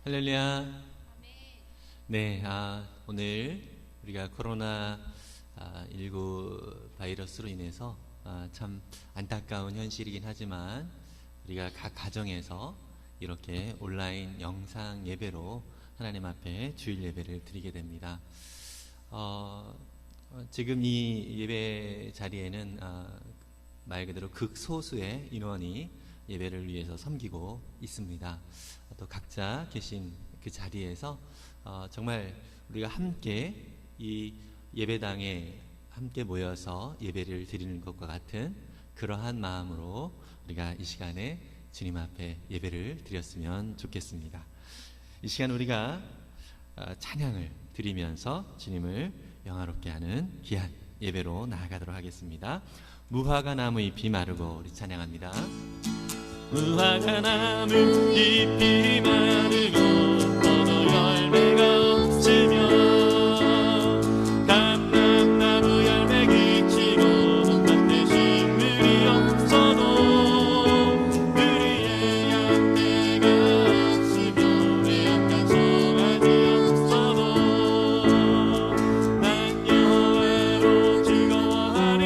할렐루야. 네, 오늘 우리가 코로나19 바이러스로 인해서 참 안타까운 현실이긴 하지만 우리가 각 가정에서 이렇게 온라인 영상 예배로 하나님 앞에 주일 예배를 드리게 됩니다. 지금 이 예배 자리에는 말 그대로 극소수의 인원이 예배를 위해서 섬기고 있습니다. 또 각자 계신 그 자리에서 정말 우리가 함께 이 예배당에 함께 모여서 예배를 드리는 것과 같은 그러한 마음으로 우리가 이 시간에 주님 앞에 예배를 드렸으면 좋겠습니다. 이 시간 우리가 찬양을 드리면서 주님을 영화롭게 하는 귀한 예배로 나아가도록 하겠습니다. 무화과 나무 잎이 마르고 우리 찬양합니다. 무화과 나무 잎이 마르고 포도 열매가 없으며 감람나무 열매 그치고 밭에 식물이 없어도 우리의 열매가 없으며 외양간 송아지 없어도 난 여호와로 즐거워하리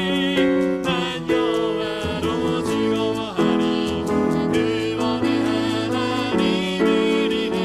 난 여호와로 즐거워하리 그원의 하나님을 이내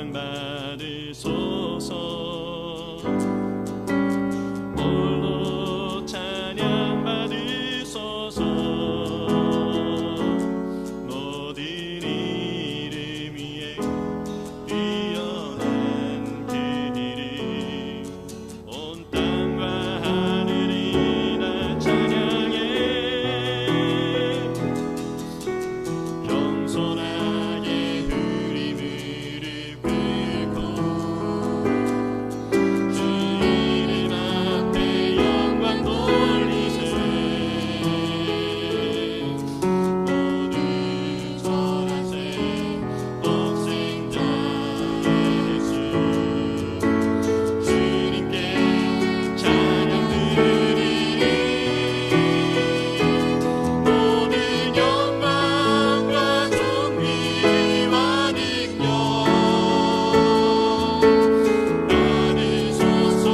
영광 받으소서. 홀로 찬양 받으소서. 모든 이름 위에 뛰어난 그 이름, 온 땅과 하늘이 다 찬양해. 겸손하게 우리 무릎 꿇고 주 이름 앞에 영광 돌리세. 모두 절하세. 독생자 예수 주님께 찬양 드리리. 모든 영광과 존귀와 능력 받으소서.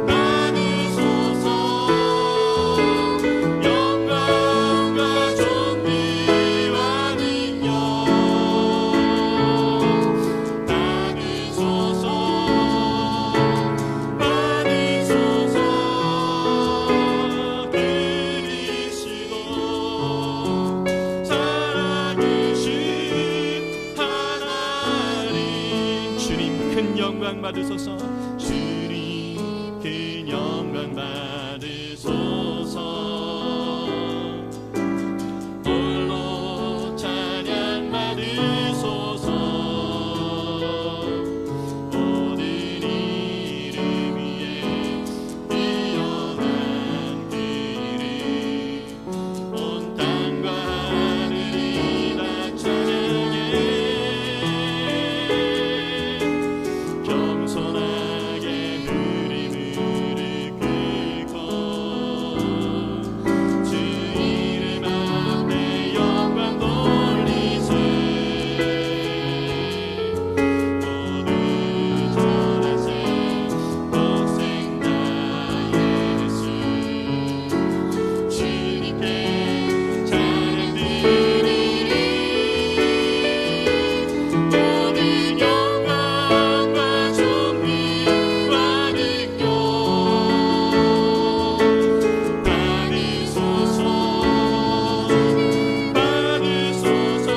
받으소서. 영광과 존귀와 능력 받으소서. 받으소서. 그리시도 살아계신 하나님, 주님 큰 영광 받으소서. 주님 큰 영광 받으소서. 홀로 찬양 받으소서. 모든 이름 위에 뛰어난 그 이름, 온 땅과 하늘이 다 찬양해. 겸손하게 우리 무릎 꿇고 주 이름 앞에 영광 돌리세. 모두 절하세. 독생자 예수 주님께 찬양 드리리. 모든 영광과 존귀와 능력 받으소서. 받으소서.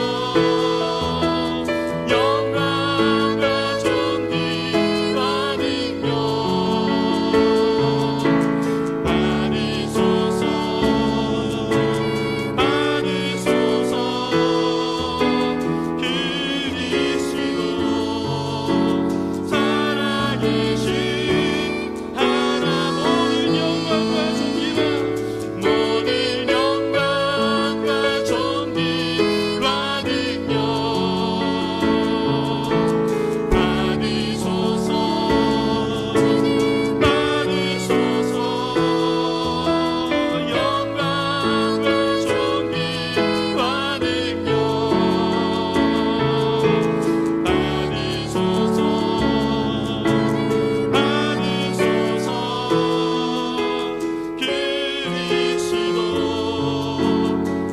영광과 존귀와 능력 받으소서. 받으소서. 그리시도 살아계신 하나, 모든 영광과 존귀와 모든 영광과 존귀와 능력 받으소서. 받으소서. 영광과 존귀와 능력 받으소서. 받으소서. 그리시도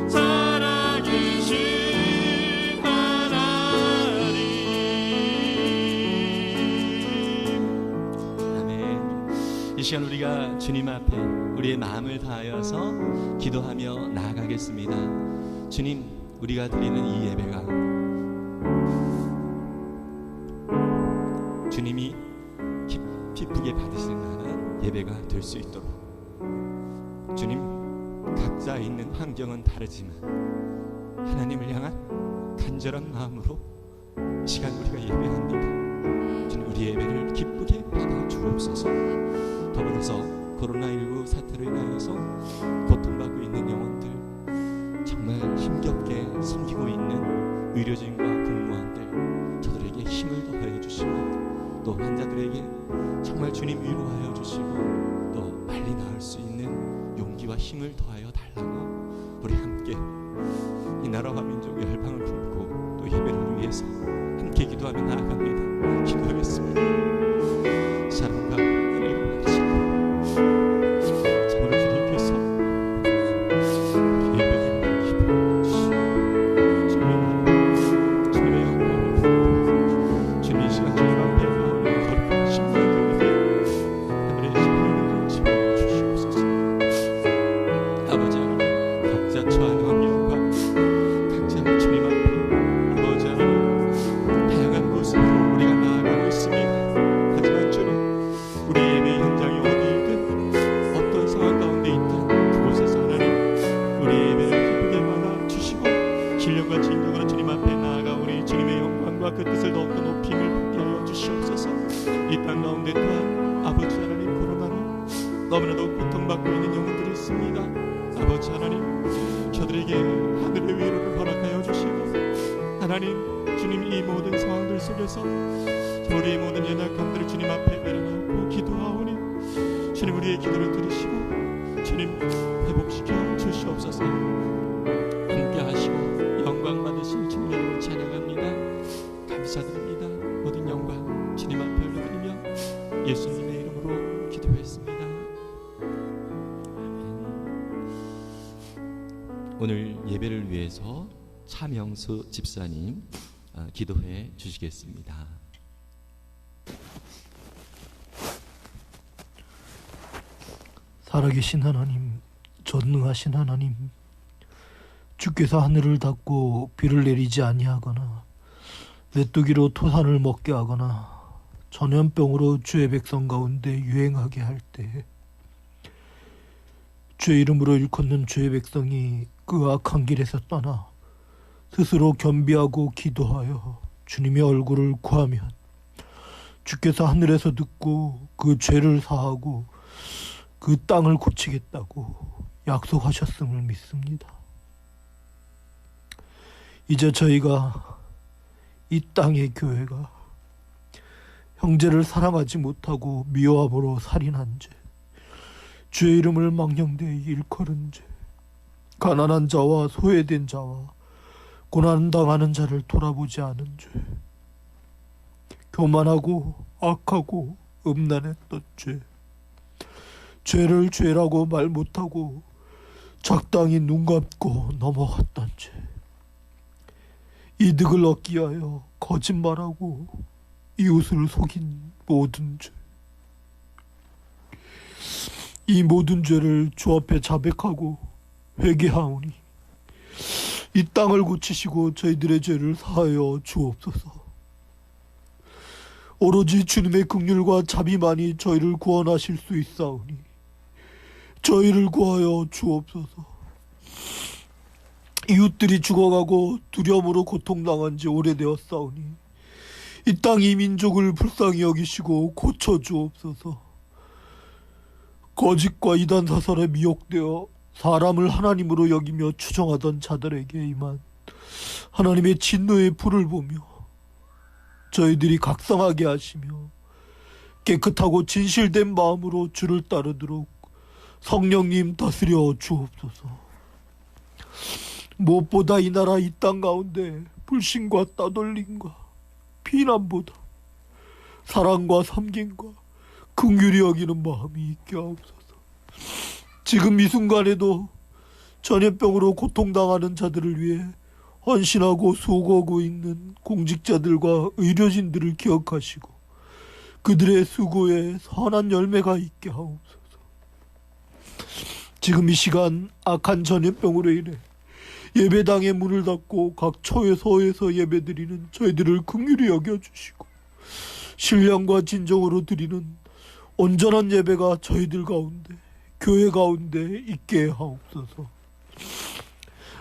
살아계신 하나님. 아멘. 이 시간 우리가 주님 앞에 우리의 마음을 다하여서 기도하며 나아가겠습니다. 주님, 우리가 드리는 이 예배가 주님이 기쁘게 받으실 만한 예배가 될 수 있도록, 주님, 각자 있는 환경은 다르지만 하나님을 향한 간절한 마음으로 이 시간 우리가 예배합니다. 주님, 우리 예배를 기쁘게 받아 주옵소서. 더불어서 코로나19 사태로 인하여서 고통받고 있는 영혼들, 정말 힘겹게 섬기고 있는 의료진과 공무원들, 저들에게 힘을 더하여 주시고, 또 환자들에게 정말 주님 위로하여 주시고, 또 빨리 나을 수 있는 용기와 힘을 더하여 달라고 우리 함께 이 나라와 민족의 열방을 품고 또 예배를 위해서 함께 기도하며 나아갑니다. 기도하겠습니다. 사랑과 은혜를 받으시고 정말 주님께서 예배를 기뻐해 주시고 주님의 영광을 주옵소서. 우리의 모든 연약함들을 주님 앞에 내려놓고 기도하오니 주님 우리의 기도를 들으시고 주님 회복시켜 주시옵소서. 함께 하시고 영광 받으실 주님 이름을 찬양합니다. 감사드립니다. 모든 영광 주님 앞에 올려드리며 예수님의 이름으로 기도했습니다. 오늘 예배를 위해서 차명수 집사님 기도해 주시겠습니다. 살아계신 하나님, 전능하신 하나님, 주께서 하늘을 닫고 비를 내리지 아니하거나 메뚜기로 토산을 먹게 하거나 전염병으로 주의 백성 가운데 유행하게 할 때 주의 이름으로 일컫는 주의 백성이 그 악한 길에서 떠나 스스로 겸비하고 기도하여 주님의 얼굴을 구하면 주께서 하늘에서 듣고 그 죄를 사하고 그 땅을 고치겠다고 약속하셨음을 믿습니다. 이제 저희가 이 땅의 교회가 형제를 사랑하지 못하고 미워함으로 살인한 죄, 주의 이름을 망령되이 일컬은 죄, 가난한 자와 소외된 자와 고난당하는 자를 돌아보지 않은 죄, 교만하고 악하고 음란했던 죄, 죄를 죄라고 말 못하고 적당히 눈 감고 넘어갔던 죄, 이득을 얻기 위하여 거짓말하고 이웃을 속인 모든 죄, 이 모든 죄를 주 앞에 자백하고 회개하오니 이 땅을 고치시고 저희들의 죄를 사하여 주옵소서. 오로지 주님의 긍휼과 자비만이 저희를 구원하실 수 있사오니 저희를 구하여 주옵소서. 이웃들이 죽어가고 두려움으로 고통당한 지 오래되었사오니 이 땅 이 민족을 불쌍히 여기시고 고쳐주옵소서. 거짓과 이단 사설에 미혹되어 사람을 하나님으로 여기며 추종하던 자들에게 임한 하나님의 진노의 불을 보며 저희들이 각성하게 하시며 깨끗하고 진실된 마음으로 주를 따르도록 성령님 다스려 주옵소서. 무엇보다 이 나라 이 땅 가운데 불신과 따돌림과 비난보다 사랑과 섬김과 긍휼히 여기는 마음이 있게 하옵소서. 지금 이 순간에도 전염병으로 고통당하는 자들을 위해 헌신하고 수고하고 있는 공직자들과 의료진들을 기억하시고 그들의 수고에 선한 열매가 있게 하옵소서. 지금 이 시간 악한 전염병으로 인해 예배당의 문을 닫고 각 초소에서 예배드리는 저희들을 긍휼히 여겨주시고 신령과 진정으로 드리는 온전한 예배가 저희들 가운데 교회 가운데 있게 하옵소서.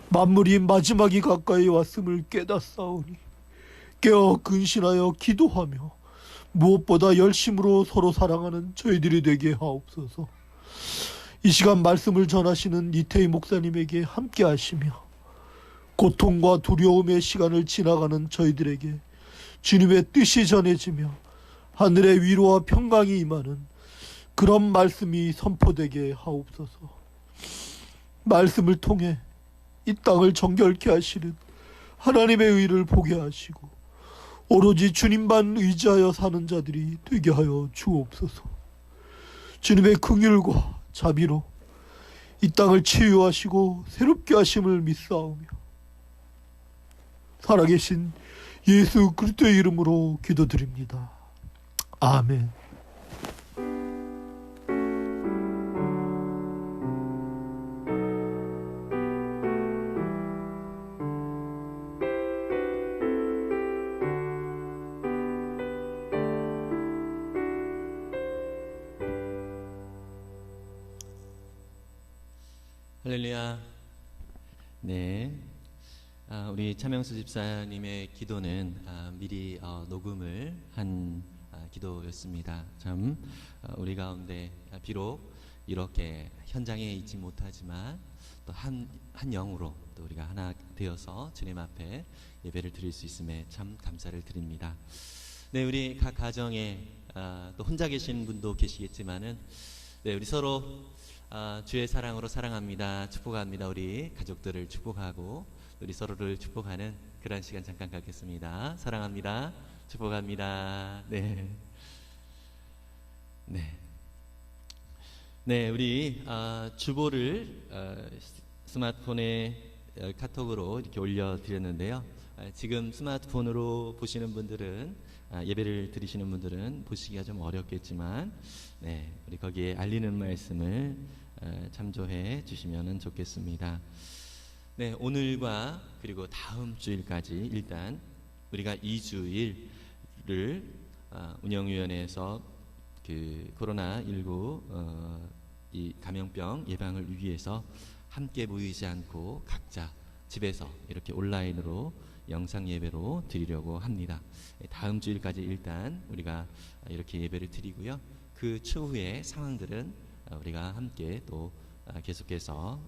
만물이 마지막이 가까이 왔음을 깨닫사오니 깨어 근신하여 기도하며 무엇보다 열심으로 서로 사랑하는 저희들이 되게 하옵소서. 이 시간 말씀을 전하시는 이태희 목사님에게 함께 하시며 고통과 두려움의 시간을 지나가는 저희들에게 주님의 뜻이 전해지며 하늘의 위로와 평강이 임하는 그런 말씀이 선포되게 하옵소서. 말씀을 통해 이 땅을 정결케 하시는 하나님의 의를 보게 하시고 오로지 주님만 의지하여 사는 자들이 되게 하여 주옵소서. 주님의 긍휼과 자비로 이 땅을 치유하시고 새롭게 하심을 믿사오며 살아계신 예수 그리스도의 이름으로 기도드립니다. 아멘. 할렐루야. 네, 우리 차명수 집사님의 기도는 미리 녹음을 한 기도였습니다. 참 우리 가운데 비록 이렇게 현장에 있지 못하지만 또 한 영으로 또 우리가 하나 되어서 주님 앞에 예배를 드릴 수 있음에 참 감사를 드립니다. 네, 우리 각 가정에 또 혼자 계신 분도 계시겠지만은 네, 우리 서로 주의 사랑으로 사랑합니다, 축복합니다. 우리 가족들을 축복하고 우리 서로를 축복하는 그런 시간 잠깐 갖겠습니다. 사랑합니다, 축복합니다. 네, 네, 네, 우리 주보를 스마트폰에 카톡으로 이렇게 올려드렸는데요. 지금 스마트폰으로 보시는 분들은 예배를 드리시는 분들은 보시기가 좀 어렵겠지만 네, 우리 거기에 알리는 말씀을 참조해 주시면 좋겠습니다. 네, 오늘과 그리고 다음 주일까지 일단 우리가 2주일을 운영위원회에서 그 코로나19 이 감염병 예방을 위해서 함께 모이지 않고 각자 집에서 이렇게 온라인으로 영상 예배로 드리려고 합니다. 다음 주일까지 일단 우리가 이렇게 예배를 드리고요. 그 추후의 상황들은 우리가 함께 또 계속해서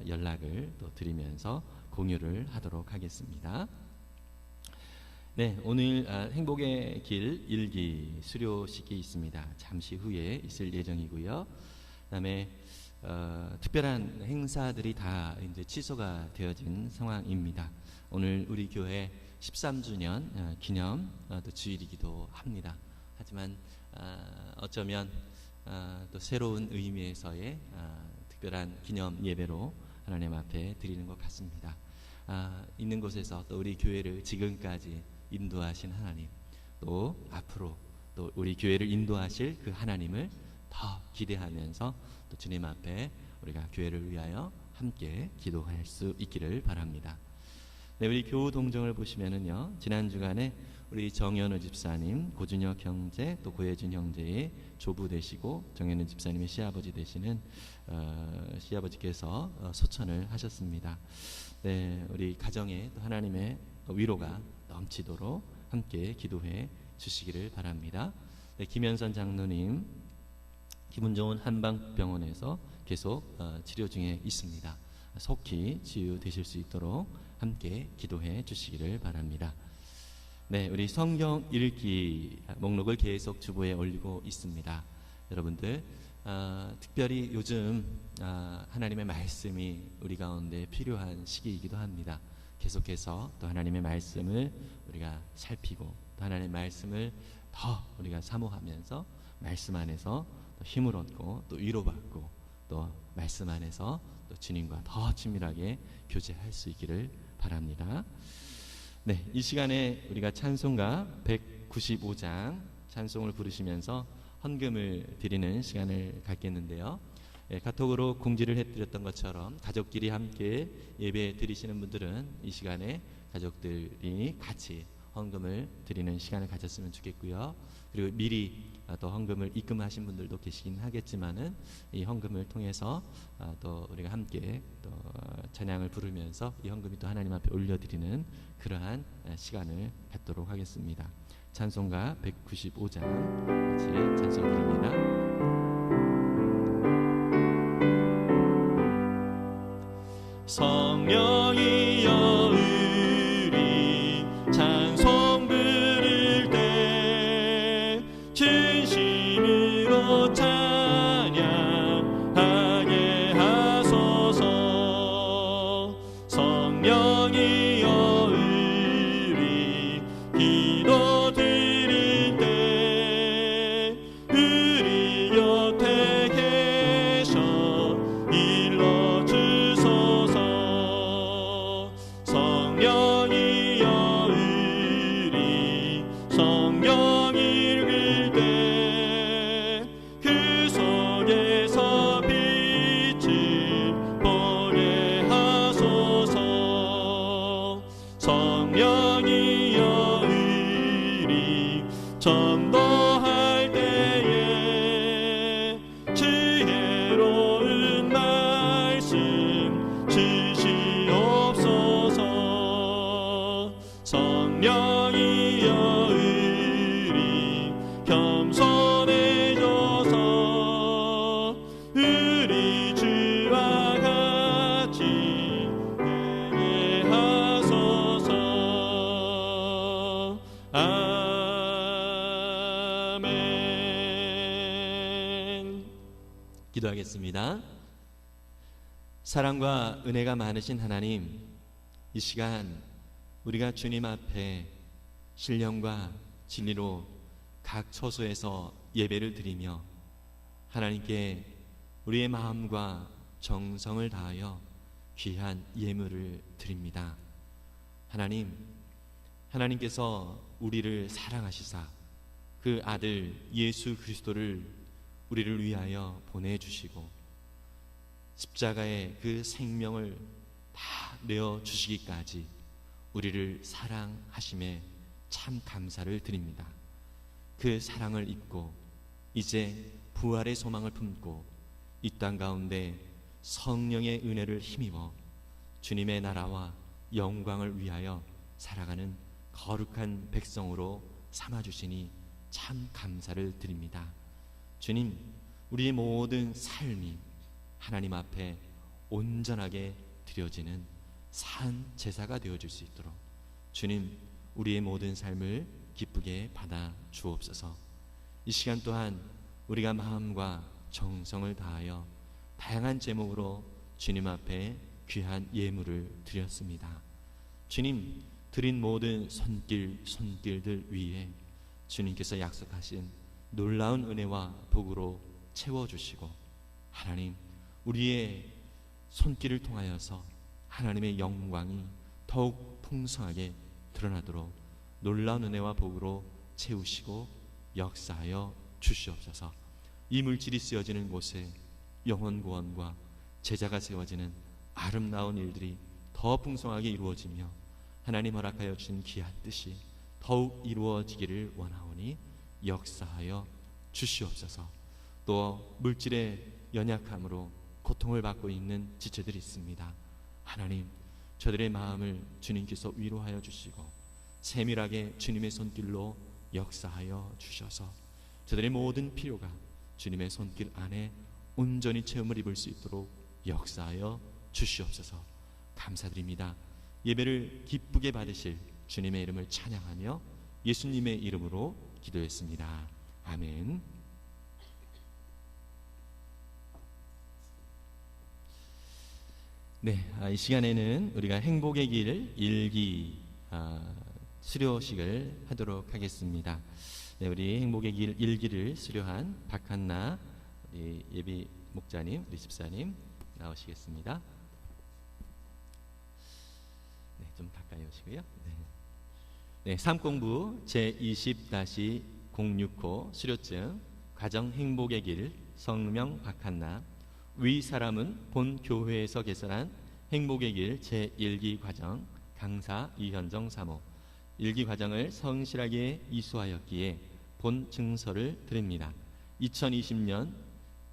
연락을 또 드리면서 공유를 하도록 하겠습니다. 네, 오늘 행복의 길 일기 수료식이 있습니다. 잠시 후에 있을 예정이고요. 그다음에 특별한 행사들이 다 이제 취소가 되어진 상황입니다. 오늘 우리 교회 13주년 기념 또 주일이기도 합니다. 하지만 어쩌면 또 새로운 의미에서의 특별한 기념 예배로 하나님 앞에 드리는 것 같습니다. 있는 곳에서 또 우리 교회를 지금까지 인도하신 하나님, 또 앞으로 또 우리 교회를 인도하실 그 하나님을 더 기대하면서 또 주님 앞에 우리가 교회를 위하여 함께 기도할 수 있기를 바랍니다. 네, 우리 교우 동정을 보시면은요, 지난 주간에 우리 정현우 집사님, 고준혁 형제, 또 고혜준 형제의 조부 되시고 정현우 집사님의 시아버지 되시는 시아버지께서 소천을 하셨습니다. 네, 우리 가정에 또 하나님의 위로가 넘치도록 함께 기도해 주시기를 바랍니다. 네, 김현선 장로님 기분 좋은 한방병원에서 계속 치료 중에 있습니다. 속히 치유되실 수 있도록 함께 기도해 주시기를 바랍니다. 네, 우리 성경 읽기 목록을 계속 주보에 올리고 있습니다. 여러분들 특별히 요즘 하나님의 말씀이 우리 가운데 필요한 시기이기도 합니다. 계속해서 또 하나님의 말씀을 우리가 살피고 또 하나님의 말씀을 더 우리가 사모하면서 말씀 안에서 또 힘을 얻고 또 위로받고 또 말씀 안에서 또 주님과 더 친밀하게 교제할 수 있기를 바랍니다. 네, 이 시간에 우리가 찬송가 195장 찬송을 부르시면서 헌금을 드리는 시간을 갖겠는데요. 카톡으로 공지를 해드렸던 것처럼 가족끼리 함께 예배 드리시는 분들은 이 시간에 가족들이 같이 헌금을 드리는 시간을 가졌으면 좋겠고요. 그리고 미리 또 헌금을 입금하신 분들도 계시긴 하겠지만은 이 헌금을 통해서 또 우리가 함께 또 찬양을 부르면서 이 헌금이 또 하나님 앞에 올려드리는 그러한 시간을 갖도록 하겠습니다. 찬송가 195장 같이 찬송 부릅니다. 성령이여 우리 찬송 부를 때 진심으로 찬양하게 하소서. 성령이여 우리 기도 드릴 때 우리 곁에 계셔 일러 주소서. 기도하겠습니다. 사랑과 은혜가 많으신 하나님, 이 시간 우리가 주님 앞에 신령과 진리로 각 처소에서 예배를 드리며 하나님께 우리의 마음과 정성을 다하여 귀한 예물을 드립니다. 하나님께서 우리를 사랑하시사 그 아들 예수 그리스도를 우리를 위하여 보내주시고 십자가의 그 생명을 다 내어주시기까지 우리를 사랑하심에 참 감사를 드립니다. 그 사랑을 잊고 이제 부활의 소망을 품고 이 땅 가운데 성령의 은혜를 힘입어 주님의 나라와 영광을 위하여 살아가는 거룩한 백성으로 삼아주시니 참 감사를 드립니다. 주님, 우리의 모든 삶이 하나님 앞에 온전하게 드려지는 산 제사가 되어줄 수 있도록 주님, 우리의 모든 삶을 기쁘게 받아 주옵소서. 이 시간 또한 우리가 마음과 정성을 다하여 다양한 제목으로 주님 앞에 귀한 예물을 드렸습니다. 주님, 드린 모든 손길들 위에 주님께서 약속하신 놀라운 은혜와 복으로 채워주시고 하나님, 우리의 손길을 통하여서 하나님의 영광이 더욱 풍성하게 드러나도록 놀라운 은혜와 복으로 채우시고 역사하여 주시옵소서. 이 물질이 쓰여지는 곳에 영혼 구원과 제자가 세워지는 아름다운 일들이 더 풍성하게 이루어지며 하나님 허락하여 주신 귀한 뜻이 더욱 이루어지기를 원하오니 역사하여 주시옵소서. 또 물질의 연약함으로 고통을 받고 있는 지체들이 있습니다. 하나님, 저들의 마음을 주님께서 위로하여 주시고 세밀하게 주님의 손길로 역사하여 주셔서 저들의 모든 필요가 주님의 손길 안에 온전히 체험을 입을 수 있도록 역사하여 주시옵소서. 감사드립니다. 예배를 기쁘게 받으실 주님의 이름을 찬양하며 예수님의 이름으로 기도했습니다. 아멘. 네, 이 시간에는 우리가 행복의 길 일기 수료식을 하도록 하겠습니다. 네, 우리 행복의 길 일기를 수료한 박한나 우리 예비 목자님, 우리 집사님 나오시겠습니다. 네, 좀 가까이 오시고요. 네, 삶공부 제20-065 수료증 가정 행복의 길 성명 박한나. 위 사람은 본 교회에서 개설한 행복의 길 제1기 과정 강사 이현정 사모. 1기 과정을 성실하게 이수하였기에 본 증서를 드립니다. 2020년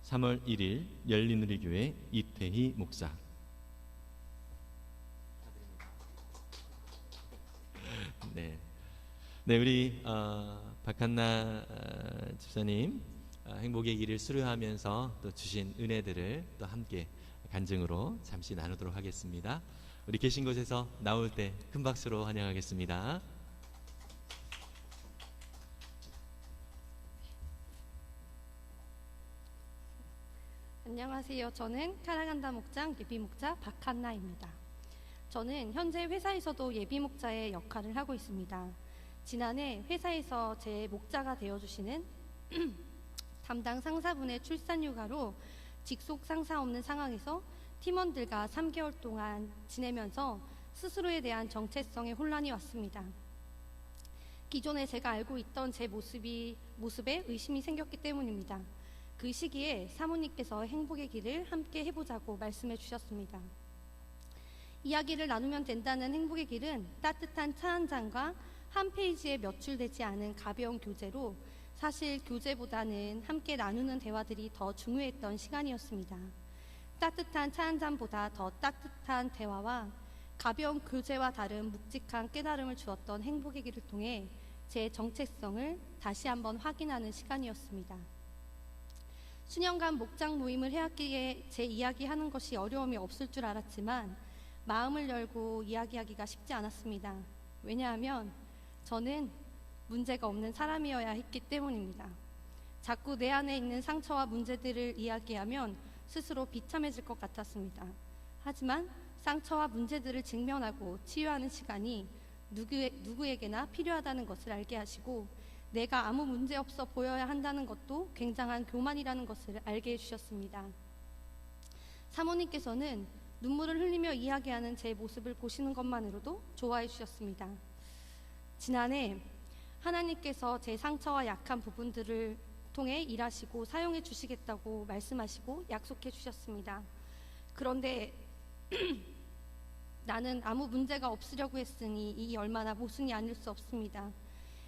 3월 1일 열린우리교회 이태희 목사. 네, 우리 박한나 집사님 행복의 길을 수료하면서 또 주신 은혜들을 또 함께 간증으로 잠시 나누도록 하겠습니다. 우리 계신 곳에서 나올 때 큰 박수로 환영하겠습니다. 안녕하세요. 저는 사랑한다 목장 예비 목자 박한나입니다. 저는 현재 회사에서도 예비 목자의 역할을 하고 있습니다. 지난해 회사에서 제 목자가 되어주시는 담당 상사분의 출산 휴가로 직속 상사 없는 상황에서 팀원들과 3개월 동안 지내면서 스스로에 대한 정체성에 혼란이 왔습니다. 기존에 제가 알고 있던 제 모습에 의심이 생겼기 때문입니다. 그 시기에 사모님께서 행복의 길을 함께 해보자고 말씀해 주셨습니다. 이야기를 나누면 된다는 행복의 길은 따뜻한 차 한 잔과 한 페이지에 몇 줄 되지 않은 가벼운 교재로 사실 교재보다는 함께 나누는 대화들이 더 중요했던 시간이었습니다. 따뜻한 차 한 잔보다 더 따뜻한 대화와 가벼운 교재와 다른 묵직한 깨달음을 주었던 행복의 길을 통해 제 정체성을 다시 한번 확인하는 시간이었습니다. 수년간 목장 모임을 해왔기에 제 이야기하는 것이 어려움이 없을 줄 알았지만 마음을 열고 이야기하기가 쉽지 않았습니다. 왜냐하면 저는 문제가 없는 사람이어야 했기 때문입니다. 자꾸 내 안에 있는 상처와 문제들을 이야기하면 스스로 비참해질 것 같았습니다. 하지만 상처와 문제들을 직면하고 치유하는 시간이 누구에게나 필요하다는 것을 알게 하시고 내가 아무 문제 없어 보여야 한다는 것도 굉장한 교만이라는 것을 알게 해주셨습니다. 사모님께서는 눈물을 흘리며 이야기하는 제 모습을 보시는 것만으로도 좋아해 주셨습니다. 지난해 하나님께서 제 상처와 약한 부분들을 통해 일하시고 사용해 주시겠다고 말씀하시고 약속해 주셨습니다. 그런데 나는 아무 문제가 없으려고 했으니 이 얼마나 모순이 아닐 수 없습니다.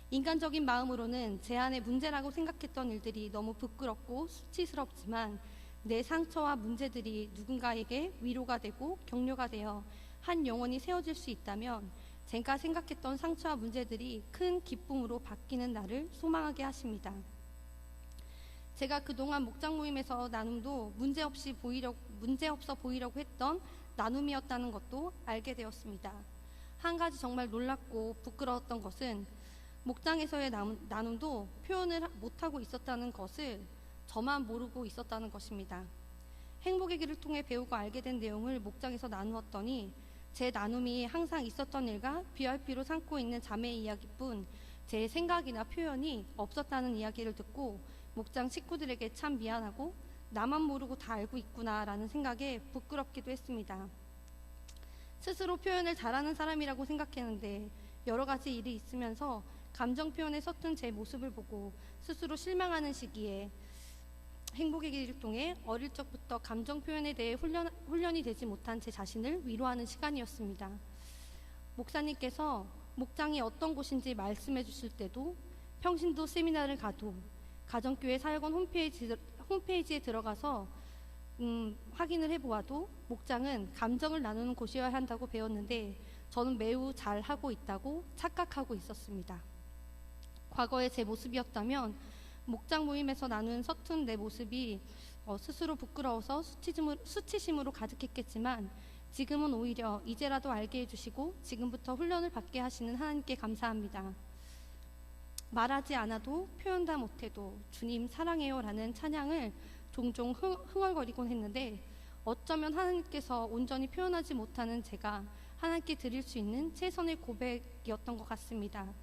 인간적인 마음으로는 제 안에 문제라고 생각했던 일들이 너무 부끄럽고 수치스럽지만 내 상처와 문제들이 누군가에게 위로가 되고 격려가 되어 한 영혼이 세워질 수 있다면 제가 생각했던 상처와 문제들이 큰 기쁨으로 바뀌는 날을 소망하게 하십니다. 제가 그동안 목장 모임에서 나눔도 문제없어 보이려고 했던 나눔이었다는 것도 알게 되었습니다. 한 가지 정말 놀랍고 부끄러웠던 것은 목장에서의 나눔도 표현을 못하고 있었다는 것을 저만 모르고 있었다는 것입니다. 행복의 길을 통해 배우고 알게 된 내용을 목장에서 나누었더니 제 나눔이 항상 있었던 일과 BRP로 삼고 있는 자매의 이야기뿐 제 생각이나 표현이 없었다는 이야기를 듣고 목장 식구들에게 참 미안하고 나만 모르고 다 알고 있구나라는 생각에 부끄럽기도 했습니다. 스스로 표현을 잘하는 사람이라고 생각했는데 여러 가지 일이 있으면서 감정 표현에 서툰 제 모습을 보고 스스로 실망하는 시기에 행복의 길을 통해 어릴 적부터 감정 표현에 대해 훈련이 되지 못한 제 자신을 위로하는 시간이었습니다. 목사님께서 목장이 어떤 곳인지 말씀해 주실 때도 평신도 세미나를 가도 가정교회 사역원 홈페이지에 들어가서 확인을 해보아도 목장은 감정을 나누는 곳이어야 한다고 배웠는데 저는 매우 잘하고 있다고 착각하고 있었습니다. 과거의 제 모습이었다면 목장 모임에서 나눈 서툰 내 모습이 스스로 부끄러워서 수치심으로 가득했겠지만 지금은 오히려 이제라도 알게 해주시고 지금부터 훈련을 받게 하시는 하나님께 감사합니다. 말하지 않아도 표현 다 못해도 주님 사랑해요 라는 찬양을 종종 흥얼거리곤 했는데 어쩌면 하나님께서 온전히 표현하지 못하는 제가 하나님께 드릴 수 있는 최선의 고백이었던 것 같습니다.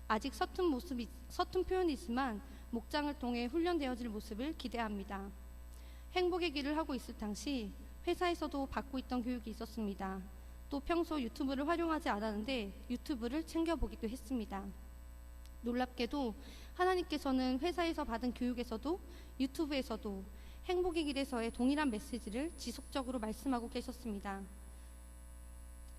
아직 서툰 표현이지만 목장을 통해 훈련되어질 모습을 기대합니다. 행복의 길을 하고 있을 당시 회사에서도 받고 있던 교육이 있었습니다. 또 평소 유튜브를 활용하지 않았는데 유튜브를 챙겨보기도 했습니다. 놀랍게도 하나님께서는 회사에서 받은 교육에서도 유튜브에서도 행복의 길에서의 동일한 메시지를 지속적으로 말씀하고 계셨습니다.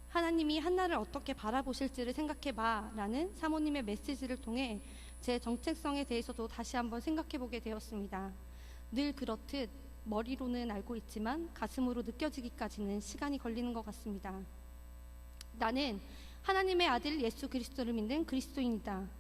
하나님이 한나를 어떻게 바라보실지를 생각해봐 라는 사모님의 메시지를 통해 제 정체성에 대해서도 다시 한번 생각해보게 되었습니다. 늘 그렇듯 머리로는 알고 있지만 가슴으로 느껴지기까지는 시간이 걸리는 것 같습니다. 나는 하나님의 아들 예수 그리스도를 믿는 그리스도인이다.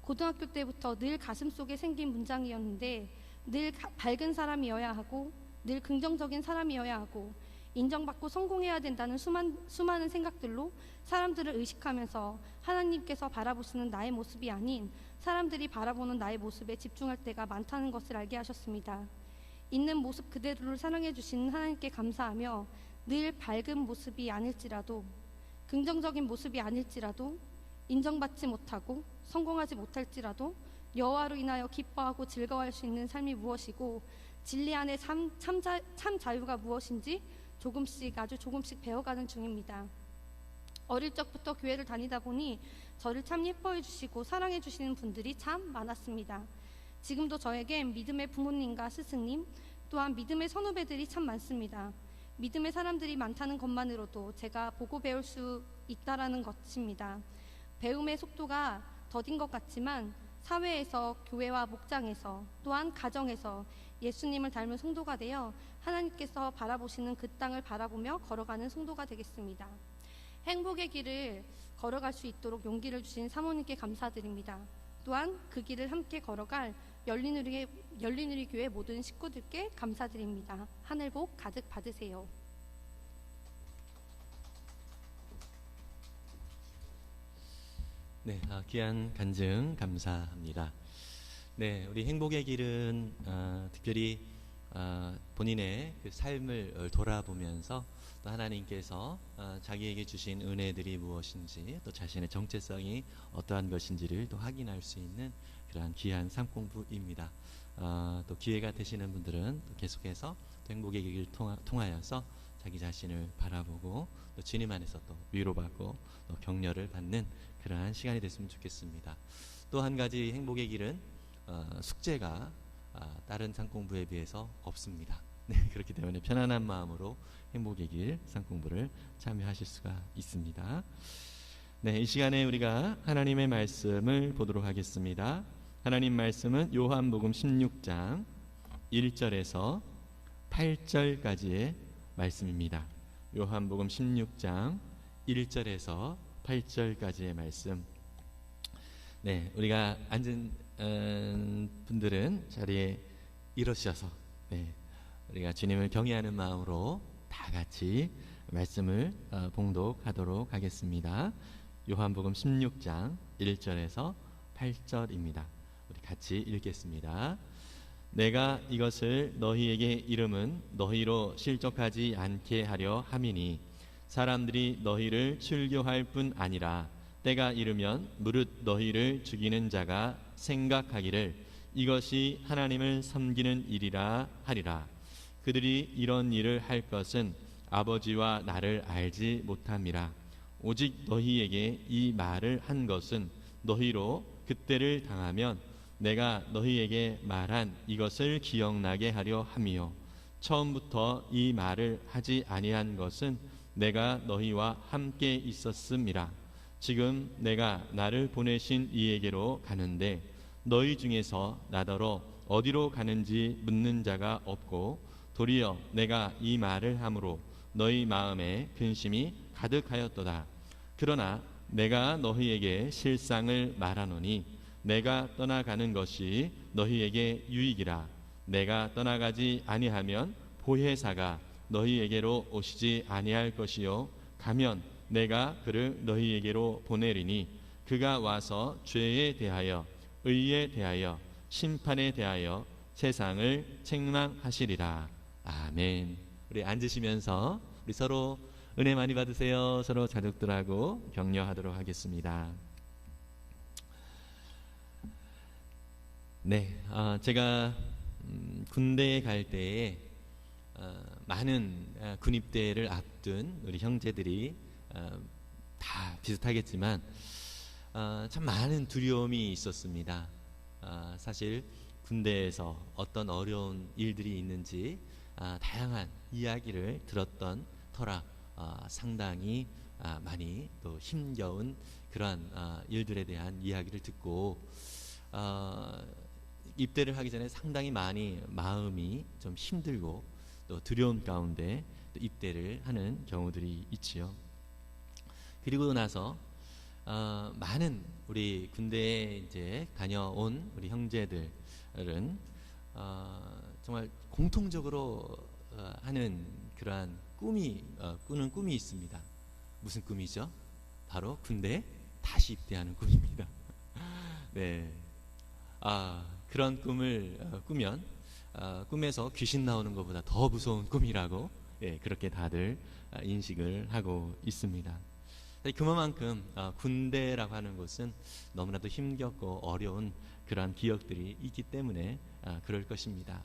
고등학교 때부터 늘 가슴속에 생긴 문장이었는데 늘 밝은 사람이어야 하고 늘 긍정적인 사람이어야 하고 인정받고 성공해야 된다는 수많은 생각들로 사람들을 의식하면서 하나님께서 바라보시는 나의 모습이 아닌 사람들이 바라보는 나의 모습에 집중할 때가 많다는 것을 알게 하셨습니다. 있는 모습 그대로를 사랑해 주시는 하나님께 감사하며 늘 밝은 모습이 아닐지라도 긍정적인 모습이 아닐지라도 인정받지 못하고 성공하지 못할지라도 여호와로 인하여 기뻐하고 즐거워할 수 있는 삶이 무엇이고 진리 안에 참 자유가 무엇인지 아주 조금씩 배워가는 중입니다. 어릴 적부터 교회를 다니다 보니 저를 참 예뻐해 주시고 사랑해 주시는 분들이 참 많았습니다. 지금도 저에겐 믿음의 부모님과 스승님 또한 믿음의 선후배들이 참 많습니다. 믿음의 사람들이 많다는 것만으로도 제가 보고 배울 수 있다라는 것입니다. 배움의 속도가 더딘 것 같지만 사회에서, 교회와 목장에서, 또한 가정에서 예수님을 닮은 성도가 되어 하나님께서 바라보시는 그 땅을 바라보며 걸어가는 성도가 되겠습니다. 행복의 길을 걸어갈 수 있도록 용기를 주신 사모님께 감사드립니다. 또한 그 길을 함께 걸어갈 열린우리 교회 모든 식구들께 감사드립니다. 하늘 복 가득 받으세요. 네, 귀한 간증 감사합니다. 네, 우리 행복의 길은 특별히 본인의 그 삶을 돌아보면서 또 하나님께서 자기에게 주신 은혜들이 무엇인지 또 자신의 정체성이 어떠한 것인지를 또 확인할 수 있는 그러한 귀한 삶 공부입니다. 또 기회가 되시는 분들은 또 계속해서 또 행복의 길을 통하여서 자기 자신을 바라보고 또 주님 안에서 또 위로받고 또 격려를 받는 그러한 시간이 됐으면 좋겠습니다. 또 한 가지 행복의 길은 숙제가 다른 상 공부에 비해서 없습니다. 네, 그렇기 때문에 편안한 마음으로 행복의 길 상 공부를 참여하실 수가 있습니다. 네, 이 시간에 우리가 하나님의 말씀을 보도록 하겠습니다. 하나님 말씀은 요한복음 16장 1절에서 8절까지의 말씀입니다. 요한복음 16장 1절에서 8절까지의 말씀. 네, 우리가 앉은 분들은 자리에 일어서셔서 우리가 주님을 경외하는 마음으로 다 같이 말씀을 봉독하도록 하겠습니다. 요한복음 16장 1절에서 8절입니다. 우리 같이 읽겠습니다. 내가 이것을 너희에게 이름은 너희로 실족하지 않게 하려 함이니 사람들이 너희를 출교할 뿐 아니라 때가 이르면 무릇 너희를 죽이는 자가 생각하기를 이것이 하나님을 섬기는 일이라 하리라. 그들이 이런 일을 할 것은 아버지와 나를 알지 못함이라. 오직 너희에게 이 말을 한 것은 너희로 그때를 당하면 내가 너희에게 말한 이것을 기억나게 하려 함이요 처음부터 이 말을 하지 아니한 것은 내가 너희와 함께 있었음이라. 지금 내가 나를 보내신 이에게로 가는데 너희 중에서 나더러 어디로 가는지 묻는 자가 없고 도리어 내가 이 말을 함으로 너희 마음에 근심이 가득하였도다. 그러나 내가 너희에게 실상을 말하노니 내가 떠나가는 것이 너희에게 유익이라. 내가 떠나가지 아니하면 보혜사가 너희에게로 오시지 아니할 것이요 가면 내가 그를 너희에게로 보내리니 그가 와서 죄에 대하여 의에 대하여 심판에 대하여 세상을 책망하시리라. 아멘. 우리 앉으시면서 우리 서로 은혜 많이 받으세요. 서로 자족들하고 격려하도록 하겠습니다. 네, 제가 군대에 갈 때에 많은 군입대를 앞둔 우리 형제들이 다 비슷하겠지만 참 많은 두려움이 있었습니다. 사실 군대에서 어떤 어려운 일들이 있는지 다양한 이야기를 들었던 터라 상당히 많이 또 힘겨운 그러한 일들에 대한 이야기를 듣고 입대를 하기 전에 상당히 많이 마음이 좀 힘들고 또 두려움 가운데 또 입대를 하는 경우들이 있지요. 그리고 나서 많은 우리 군대에 이제 다녀온 우리 형제들은 정말 공통적으로 하는 그러한 꾸는 꿈이 있습니다. 무슨 꿈이죠? 바로 군대에 다시 입대하는 꿈입니다. 네, 그런 꿈을 꾸면 꿈에서 귀신 나오는 것보다 더 무서운 꿈이라고 그렇게 다들 인식을 하고 있습니다. 그만큼 군대라고 하는 곳은 너무나도 힘겹고 어려운 그러한 기억들이 있기 때문에 그럴 것입니다.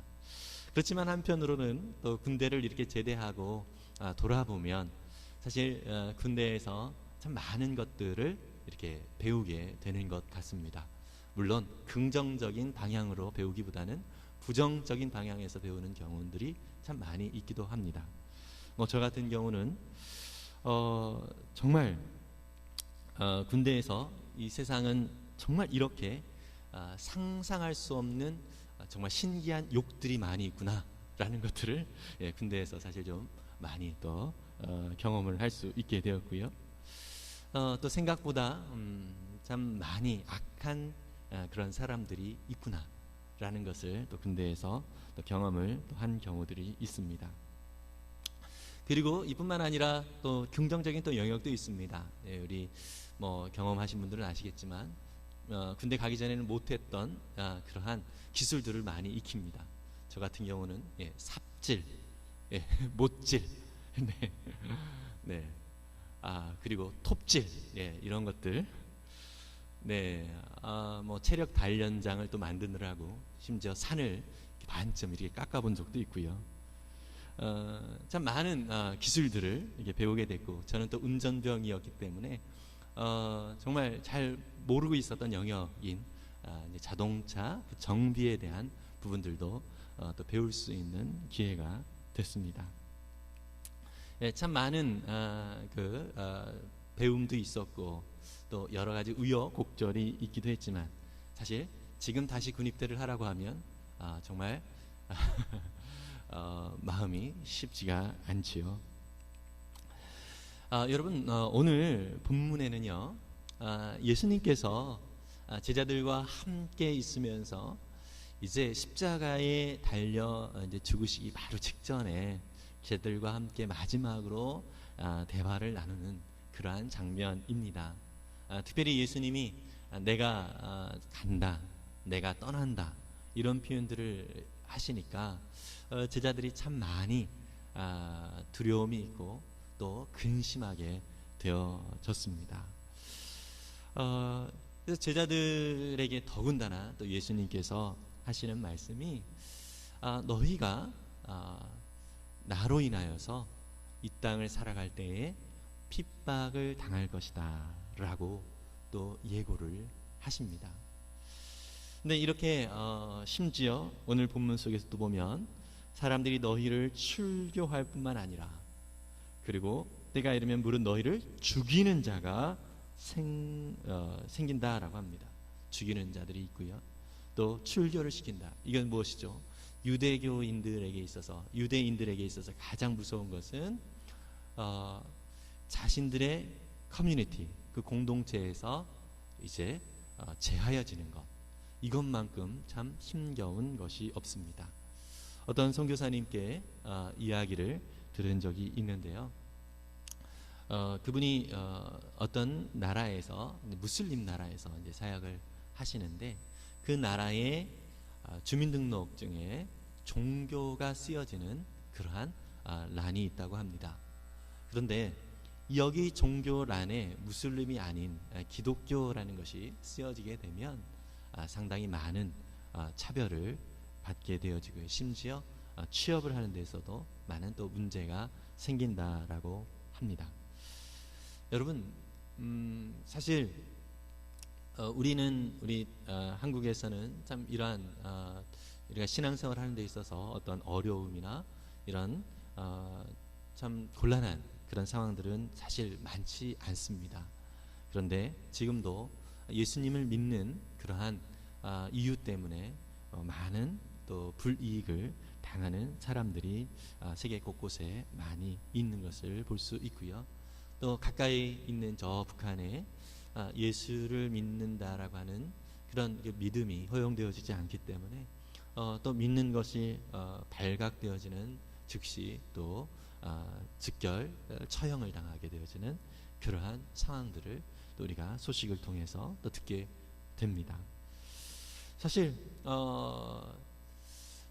그렇지만 한편으로는 또 군대를 이렇게 제대하고 돌아보면 사실 군대에서 참 많은 것들을 이렇게 배우게 되는 것 같습니다. 물론 긍정적인 방향으로 배우기보다는 부정적인 방향에서 배우는 경우들이 참 많이 있기도 합니다. 저 같은 경우는 정말 군대에서 이 세상은 정말 이렇게 상상할 수 없는 정말 신기한 욕들이 많이 있구나라는 것들을 군대에서 사실 좀 많이 또 경험을 할 수 있게 되었고요. 또 생각보다 참 많이 악한 그런 사람들이 있구나라는 것을 또 군대에서 또 경험을 또 한 경우들이 있습니다. 그리고 이뿐만 아니라 또 긍정적인 또 영역도 있습니다. 우리 경험하신 분들은 아시겠지만 군대 가기 전에는 못했던 그러한 기술들을 많이 익힙니다. 저 같은 경우는 삽질, 못질, 네, 네, 그리고 톱질, 이런 것들, 네, 뭐 체력 단련장을 또 만드느라고 심지어 산을 반쯤 이렇게 깎아본 적도 있고요. 참 많은 기술들을 이렇게 배우게 됐고, 저는 또 운전병이었기 때문에 정말 잘 모르고 있었던 영역인 이제 자동차 그 정비에 대한 부분들도 또 배울 수 있는 기회가 됐습니다. 참 많은 배움도 있었고 또 여러 가지 우여곡절이 있기도 했지만, 사실 지금 다시 군입대를 하라고 하면 정말 마음이 쉽지가 않지요. 여러분, 오늘 본문에는요, 예수님께서 제자들과 함께 있으면서 이제 십자가에 달려 이제 죽으시기 바로 직전에 제자들과 함께 마지막으로 대화를 나누는 그러한 장면입니다. 특별히 예수님이 내가 간다, 내가 떠난다, 이런 표현들을 하시니까 제자들이 참 많이 두려움이 있고 또 근심하게 되어졌습니다. 그래서 제자들에게 더군다나 또 예수님께서 하시는 말씀이 너희가 나로 인하여서 이 땅을 살아갈 때에 핍박을 당할 것이다 라고 또 예고를 하십니다. 근데 이렇게 심지어 오늘 본문 속에서도 보면 사람들이 너희를 출교할 뿐만 아니라, 그리고 때가 이르면 무릇 너희를 죽이는 자가 생긴다라고 합니다. 죽이는 자들이 있고요, 또 출교를 시킨다. 이건 무엇이죠? 유대인들에게 있어서 가장 무서운 것은 자신들의 커뮤니티, 그 공동체에서 이제 제하여지는 것, 이것만큼 참 힘겨운 것이 없습니다. 어떤 선교사님께 이야기를 들은 적이 있는데요, 그분이 어떤 나라에서, 무슬림 나라에서 이제 사역을 하시는데, 그 나라의 주민등록증에 종교가 쓰여지는 그러한 란이 있다고 합니다. 그런데 여기 종교란에 무슬림이 아닌 기독교라는 것이 쓰여지게 되면 상당히 많은 차별을 받게 되어지고, 심지어 취업을 하는 데서도 많은 또 문제가 생긴다라고 합니다. 여러분, 사실 우리 한국에서는 참 이러한 우리가 신앙생활 하는 데 있어서 어떤 어려움이나 이런 참 곤란한 그런 상황들은 사실 많지 않습니다. 그런데 지금도 예수님을 믿는 그러한 이유 때문에 많은 또 불이익을 당하는 사람들이 세계 곳곳에 많이 있는 것을 볼 수 있고요. 또 가까이 있는 저 북한에 예수를 믿는다라고 하는 그런 믿음이 허용되어지지 않기 때문에 또 믿는 것이 발각되어지는 즉시 또 즉결 처형을 당하게 되어지는 그러한 상황들을 또 우리가 소식을 통해서 또 듣게 됩니다. 사실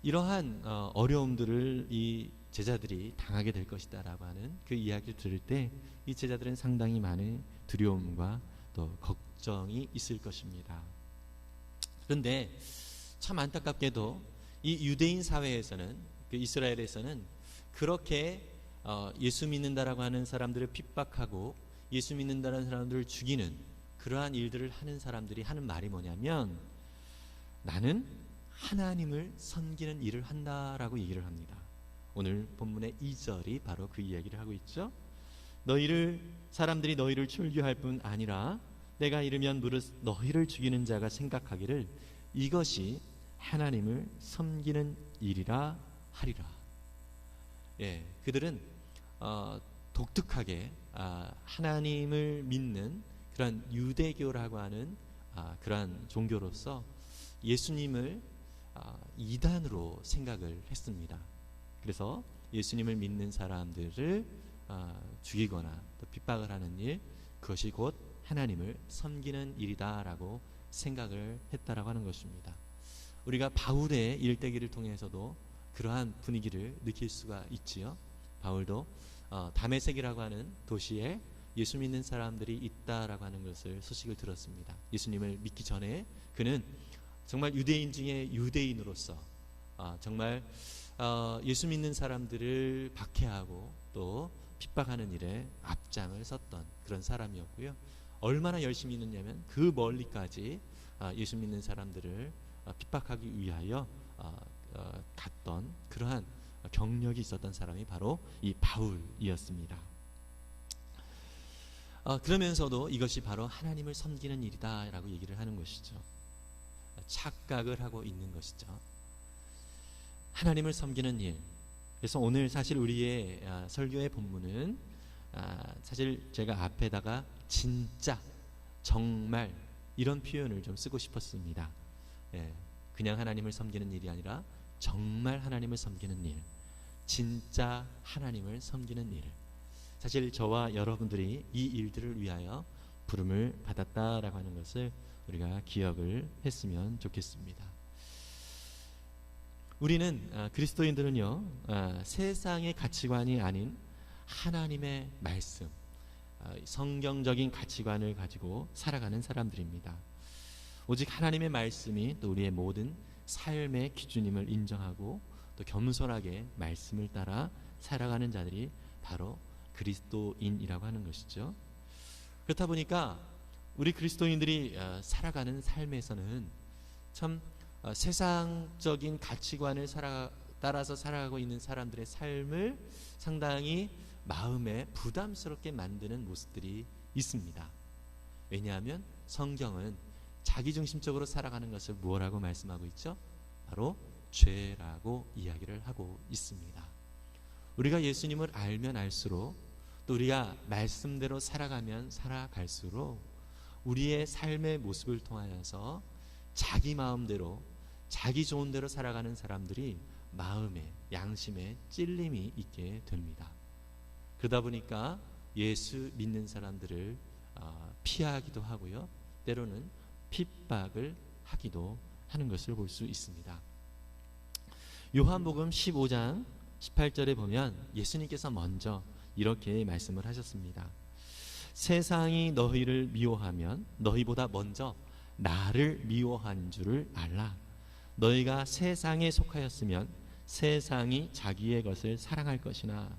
이러한 어려움들을 이 제자들이 당하게 될 것이다라고 하는 그 이야기를 들을 때 이 제자들은 상당히 많은 두려움과 또 걱정이 있을 것입니다. 그런데 참 안타깝게도 이 유대인 사회에서는, 그 이스라엘에서는 그렇게 예수 믿는다라고 하는 사람들을 핍박하고 예수 믿는다라는 사람들을 죽이는 그러한 일들을 하는 사람들이 하는 말이 뭐냐면, 나는 하나님을 섬기는 일을 한다라고 얘기를 합니다. 오늘 본문의 2절이 바로 그 이야기를 하고 있죠. 사람들이 너희를 출교할 뿐 아니라 내가 이르면 무릇 너희를 죽이는 자가 생각하기를 이것이 하나님을 섬기는 일이라 하리라. 그들은 독특하게 하나님을 믿는 그런 유대교라고 하는 그러한 종교로서 예수님을 이단으로 생각을 했습니다. 그래서 예수님을 믿는 사람들을 죽이거나 또 핍박을 하는 일, 그것이 곧 하나님을 섬기는 일이다라고 생각을 했다라고 하는 것입니다. 우리가 바울의 일대기를 통해서도 그러한 분위기를 느낄 수가 있지요. 바울도 다메섹이라고 하는 도시에 예수 믿는 사람들이 있다라고 하는 것을 소식을 들었습니다. 예수님을 믿기 전에 그는 정말 유대인 중에 유대인으로서 정말 예수 믿는 사람들을 박해하고 또 핍박하는 일에 앞장을 섰던 그런 사람이었고요. 얼마나 열심히 있느냐면 그 멀리까지 예수 믿는 사람들을 핍박하기 위하여 갔던 그러한 경력이 있었던 사람이 바로 이 바울이었습니다. 그러면서도 이것이 바로 하나님을 섬기는 일이다 라고 얘기를 하는 것이죠. 착각을 하고 있는 것이죠. 하나님을 섬기는 일. 그래서 오늘 사실 우리의 설교의 본문은 사실 제가 앞에다가 진짜, 정말 이런 표현을 좀 쓰고 싶었습니다. 그냥 하나님을 섬기는 일이 아니라 정말 하나님을 섬기는 일, 진짜 하나님을 섬기는 일. 사실 저와 여러분들이 이 일들을 위하여 부름을 받았다라고 하는 것을 우리가 기억을 했으면 좋겠습니다. 우리는 그리스도인들은요, 세상의 가치관이 아닌 하나님의 말씀, 성경적인 가치관을 가지고 살아가는 사람들입니다. 오직 하나님의 말씀이 또 우리의 모든 삶의 기준임을 인정하고 또 겸손하게 말씀을 따라 살아가는 자들이 바로 그리스도인이라고 하는 것이죠. 그렇다 보니까 우리 그리스도인들이 살아가는 삶에서는 참 세상적인 가치관을 따라서 살아가고 있는 사람들의 삶을 상당히 마음에 부담스럽게 만드는 모습들이 있습니다. 왜냐하면 성경은 자기중심적으로 살아가는 것을 무엇라고 말씀하고 있죠? 바로 죄라고 이야기를 하고 있습니다. 우리가 예수님을 알면 알수록 또 우리가 말씀대로 살아가면 살아갈수록 우리의 삶의 모습을 통하여서 자기 마음대로 자기 좋은 대로 살아가는 사람들이 마음에 양심에 찔림이 있게 됩니다. 그러다 보니까 예수 믿는 사람들을 피하기도 하고요, 때로는 핍박을 하기도 하는 것을 볼 수 있습니다. 요한복음 15장 18절에 보면 예수님께서 먼저 이렇게 말씀을 하셨습니다. 세상이 너희를 미워하면 너희보다 먼저 나를 미워한 줄을 알라. 너희가 세상에 속하였으면 세상이 자기의 것을 사랑할 것이나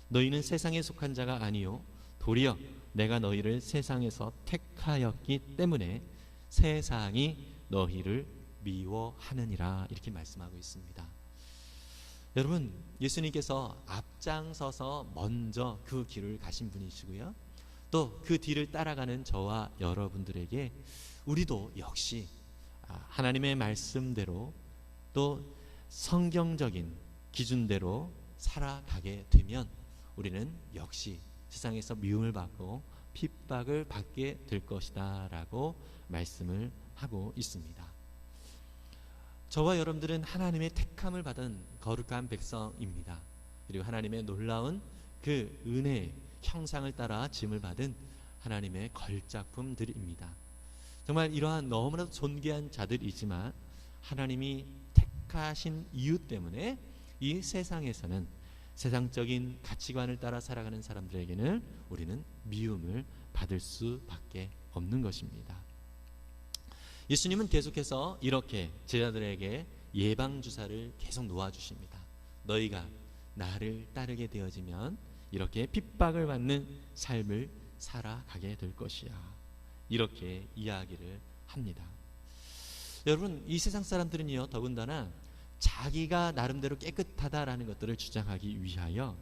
너희는 세상에 속한 자가 아니요 도리어 내가 너희를 세상에서 택하였기 때문에 세상이 너희를 미워하느니라, 이렇게 말씀하고 있습니다. 여러분, 예수님께서 앞장서서 먼저 그 길을 가신 분이시고요, 또 그 뒤를 따라가는 저와 여러분들에게 우리도 역시 하나님의 말씀대로 또 성경적인 기준대로 살아가게 되면 우리는 역시 세상에서 미움을 받고 핍박을 받게 될 것이다 라고 말씀을 하고 있습니다. 저와 여러분들은 하나님의 택함을 받은 거룩한 백성입니다. 그리고 하나님의 놀라운 그 은혜의 형상을 따라 지음을 받은 하나님의 걸작품들입니다. 정말 이러한 너무나도 존귀한 자들이지만 하나님이 택하신 이유 때문에 이 세상에서는 세상적인 가치관을 따라 살아가는 사람들에게는 우리는 미움을 받을 수밖에 없는 것입니다. 예수님은 계속해서 이렇게 제자들에게 예방주사를 계속 놓아주십니다. 너희가 나를 따르게 되어지면 이렇게 핍박을 받는 삶을 살아가게 될 것이야, 이렇게 이야기를 합니다. 여러분, 이 세상 사람들은요, 더군다나 자기가 나름대로 깨끗하다라는 것들을 주장하기 위하여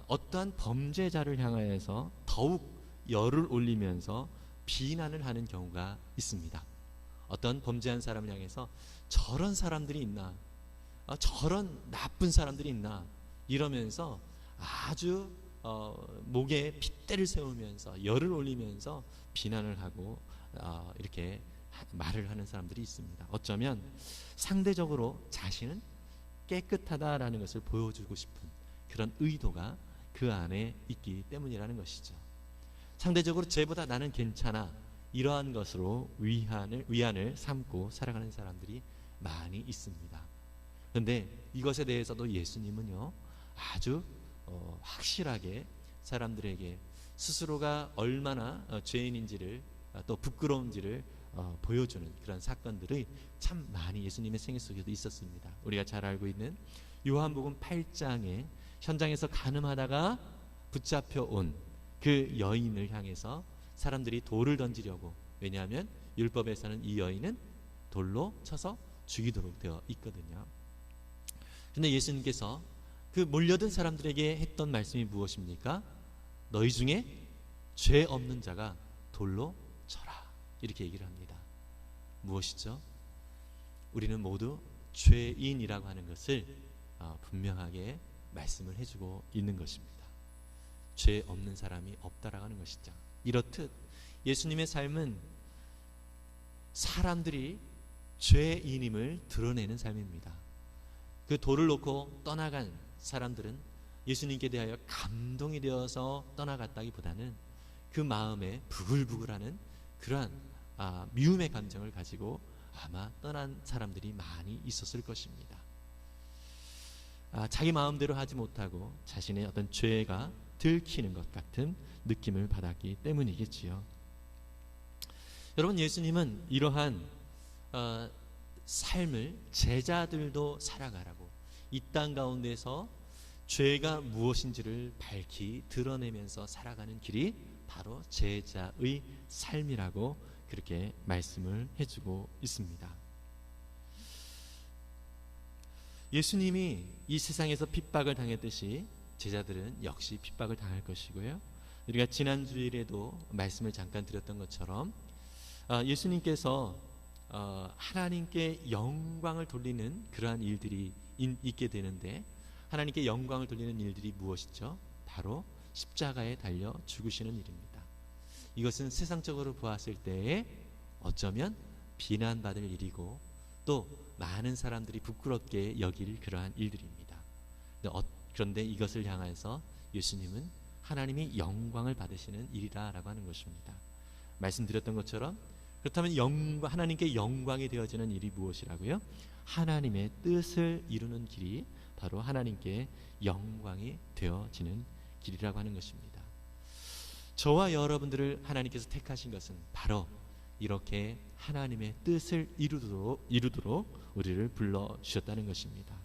어떠한 범죄자를 향하여서 더욱 열을 올리면서 비난을 하는 경우가 있습니다. 어떤 범죄한 사람을 향해서 저런 사람들이 있나, 저런 나쁜 사람들이 있나 이러면서 아주 목에 핏대를 세우면서 열을 올리면서 비난을 하고 이렇게 말을 하는 사람들이 있습니다. 어쩌면 상대적으로 자신은 깨끗하다라는 것을 보여주고 싶은 그런 의도가 그 안에 있기 때문이라는 것이죠. 상대적으로 쟤보다 나는 괜찮아, 이러한 것으로 위안을 삼고 살아가는 사람들이 많이 있습니다. 그런데 이것에 대해서도 예수님은요 아주 확실하게 사람들에게 스스로가 얼마나 죄인인지를 또 부끄러운지를 보여주는 그런 사건들이 참 많이 예수님의 생애 속에도 있었습니다. 우리가 잘 알고 있는 요한복음 8장에 현장에서 간음하다가 붙잡혀 온 그 여인을 향해서 사람들이 돌을 던지려고, 왜냐하면 율법에서는 이 여인은 돌로 쳐서 죽이도록 되어 있거든요. 그런데 예수님께서 그 몰려든 사람들에게 했던 말씀이 무엇입니까? 너희 중에 죄 없는 자가 돌로 쳐라, 이렇게 얘기를 합니다. 무엇이죠? 우리는 모두 죄인이라고 하는 것을 분명하게 말씀을 해주고 있는 것입니다. 죄 없는 사람이 없다라고 하는 것이죠. 이렇듯 예수님의 삶은 사람들이 죄인임을 드러내는 삶입니다. 그 돌을 놓고 떠나간 사람들은 예수님께 대하여 감동이 되어서 떠나갔다기보다는 그 마음에 부글부글하는 그러한 미움의 감정을 가지고 아마 떠난 사람들이 많이 있었을 것입니다. 자기 마음대로 하지 못하고 자신의 어떤 죄가 들키는 것 같은 느낌을 받았기 때문이겠지요. 여러분, 예수님은 이러한 삶을 제자들도 살아가라고 이 땅 가운데서 죄가 무엇인지를 밝히 드러내면서 살아가는 길이 바로 제자의 삶이라고 그렇게 말씀을 해주고 있습니다. 예수님이 이 세상에서 핍박을 당했듯이 제자들은 역시 핍박을 당할 것이고요. 우리가 지난 주일에도 말씀을 잠깐 드렸던 것처럼 예수님께서 하나님께 영광을 돌리는 그러한 일들이 있게 되는데, 하나님께 영광을 돌리는 일들이 무엇이죠? 바로 십자가에 달려 죽으시는 일입니다. 이것은 세상적으로 보았을 때에 어쩌면 비난받을 일이고 또 많은 사람들이 부끄럽게 여길 그러한 일들입니다. 그런데 이것을 향해서 예수님은 하나님이 영광을 받으시는 일이라고 하는 것입니다. 말씀드렸던 것처럼 그렇다면 하나님께 영광이 되어지는 일이 무엇이라고요? 하나님의 뜻을 이루는 길이 바로 하나님께 영광이 되어지는 길이라고 하는 것입니다. 저와 여러분들을 하나님께서 택하신 것은 바로 이렇게 하나님의 뜻을 이루도록 우리를 불러주셨다는 것입니다.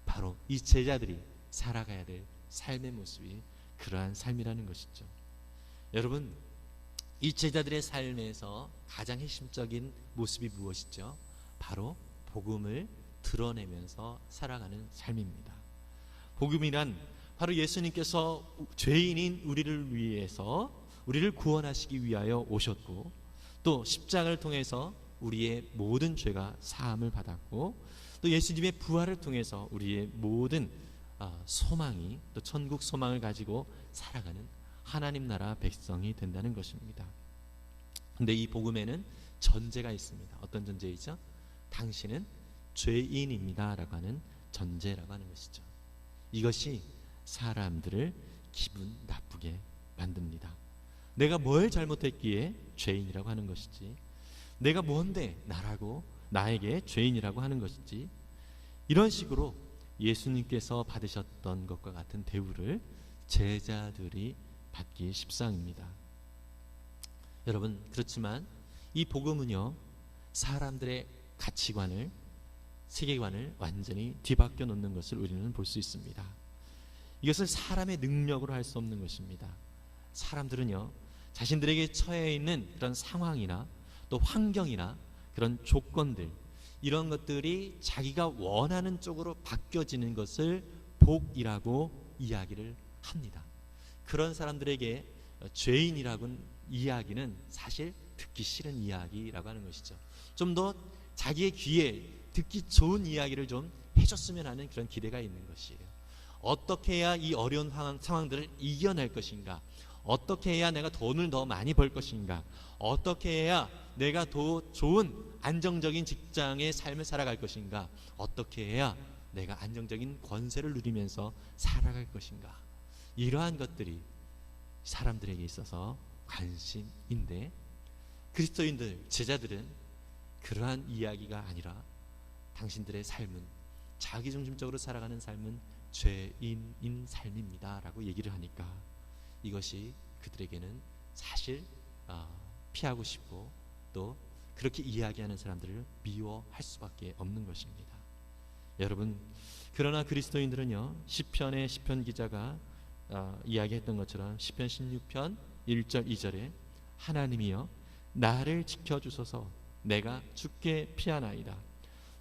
바로 이 제자들이 살아가야 될 삶의 모습이 그러한 삶이라는 것이죠. 여러분, 이 제자들의 삶에서 가장 핵심적인 모습이 무엇이죠? 바로 복음을 드러내면서 살아가는 삶입니다. 복음이란 바로 예수님께서 죄인인 우리를 위해서 우리를 구원하시기 위하여 오셨고, 또 십자가를 통해서 우리의 모든 죄가 사함을 받았고, 또 예수님의 부활을 통해서 우리의 모든 소망이, 또 천국 소망을 가지고 살아가는 하나님 나라 백성이 된다는 것입니다. 근데 이 복음에는 전제가 있습니다. 어떤 전제이죠? 당신은 죄인입니다 라고 하는 전제라고 하는 것이죠. 이것이 사람들을 기분 나쁘게 만듭니다. 내가 뭘 잘못했기에 죄인이라고 하는 것이지, 내가 뭔데 나에게 죄인이라고 하는 것이지, 이런 식으로 예수님께서 받으셨던 것과 같은 대우를 제자들이 받기 십상입니다. 여러분, 그렇지만 이 복음은요, 사람들의 가치관을, 세계관을 완전히 뒤바뀌어 놓는 것을 우리는 볼 수 있습니다. 이것을 사람의 능력으로 할 수 없는 것입니다. 사람들은요, 자신들에게 처해 있는 그런 상황이나 또 환경이나 그런 조건들, 이런 것들이 자기가 원하는 쪽으로 바뀌어지는 것을 복이라고 이야기를 합니다. 그런 사람들에게 죄인이라고는 이야기는 사실 듣기 싫은 이야기라고 하는 것이죠. 좀 더 자기의 귀에 듣기 좋은 이야기를 좀 해줬으면 하는 그런 기대가 있는 것이에요. 어떻게 해야 이 어려운 상황들을 이겨낼 것인가? 어떻게 해야 내가 돈을 더 많이 벌 것인가? 어떻게 해야 내가 더 좋은 안정적인 직장의 삶을 살아갈 것인가? 어떻게 해야 내가 안정적인 권세를 누리면서 살아갈 것인가? 이러한 것들이 사람들에게 있어서 관심인데, 그리스도인들, 제자들은 그러한 이야기가 아니라 당신들의 삶은, 자기중심적으로 살아가는 삶은 죄인인 삶입니다 라고 얘기를 하니까 이것이 그들에게는 사실 피하고 싶고 또 그렇게 이야기하는 사람들을 미워할 수밖에 없는 것입니다. 여러분, 그러나 그리스도인들은요, 시편 기자가 이야기했던 것처럼 시편 16편 1절 2절에 하나님이여 나를 지켜주소서 내가 주께 피하나이다.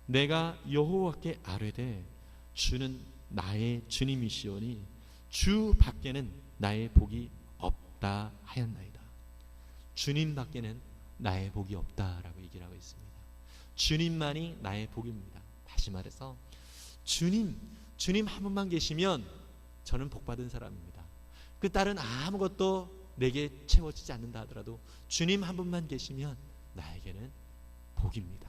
내가 여호와께 아뢰되 주는 나의 주님이시오니 주 밖에는 나의 복이 없다 하였나이다. 주님 밖에는 나의 복이 없다라고 얘기를 하고 있습니다. 주님만이 나의 복입니다. 다시 말해서 주님 한 분만 계시면 저는 복받은 사람입니다. 그 딸은 아무것도 내게 채워지지 않는다 하더라도 주님 한 분만 계시면 나에게는 복입니다.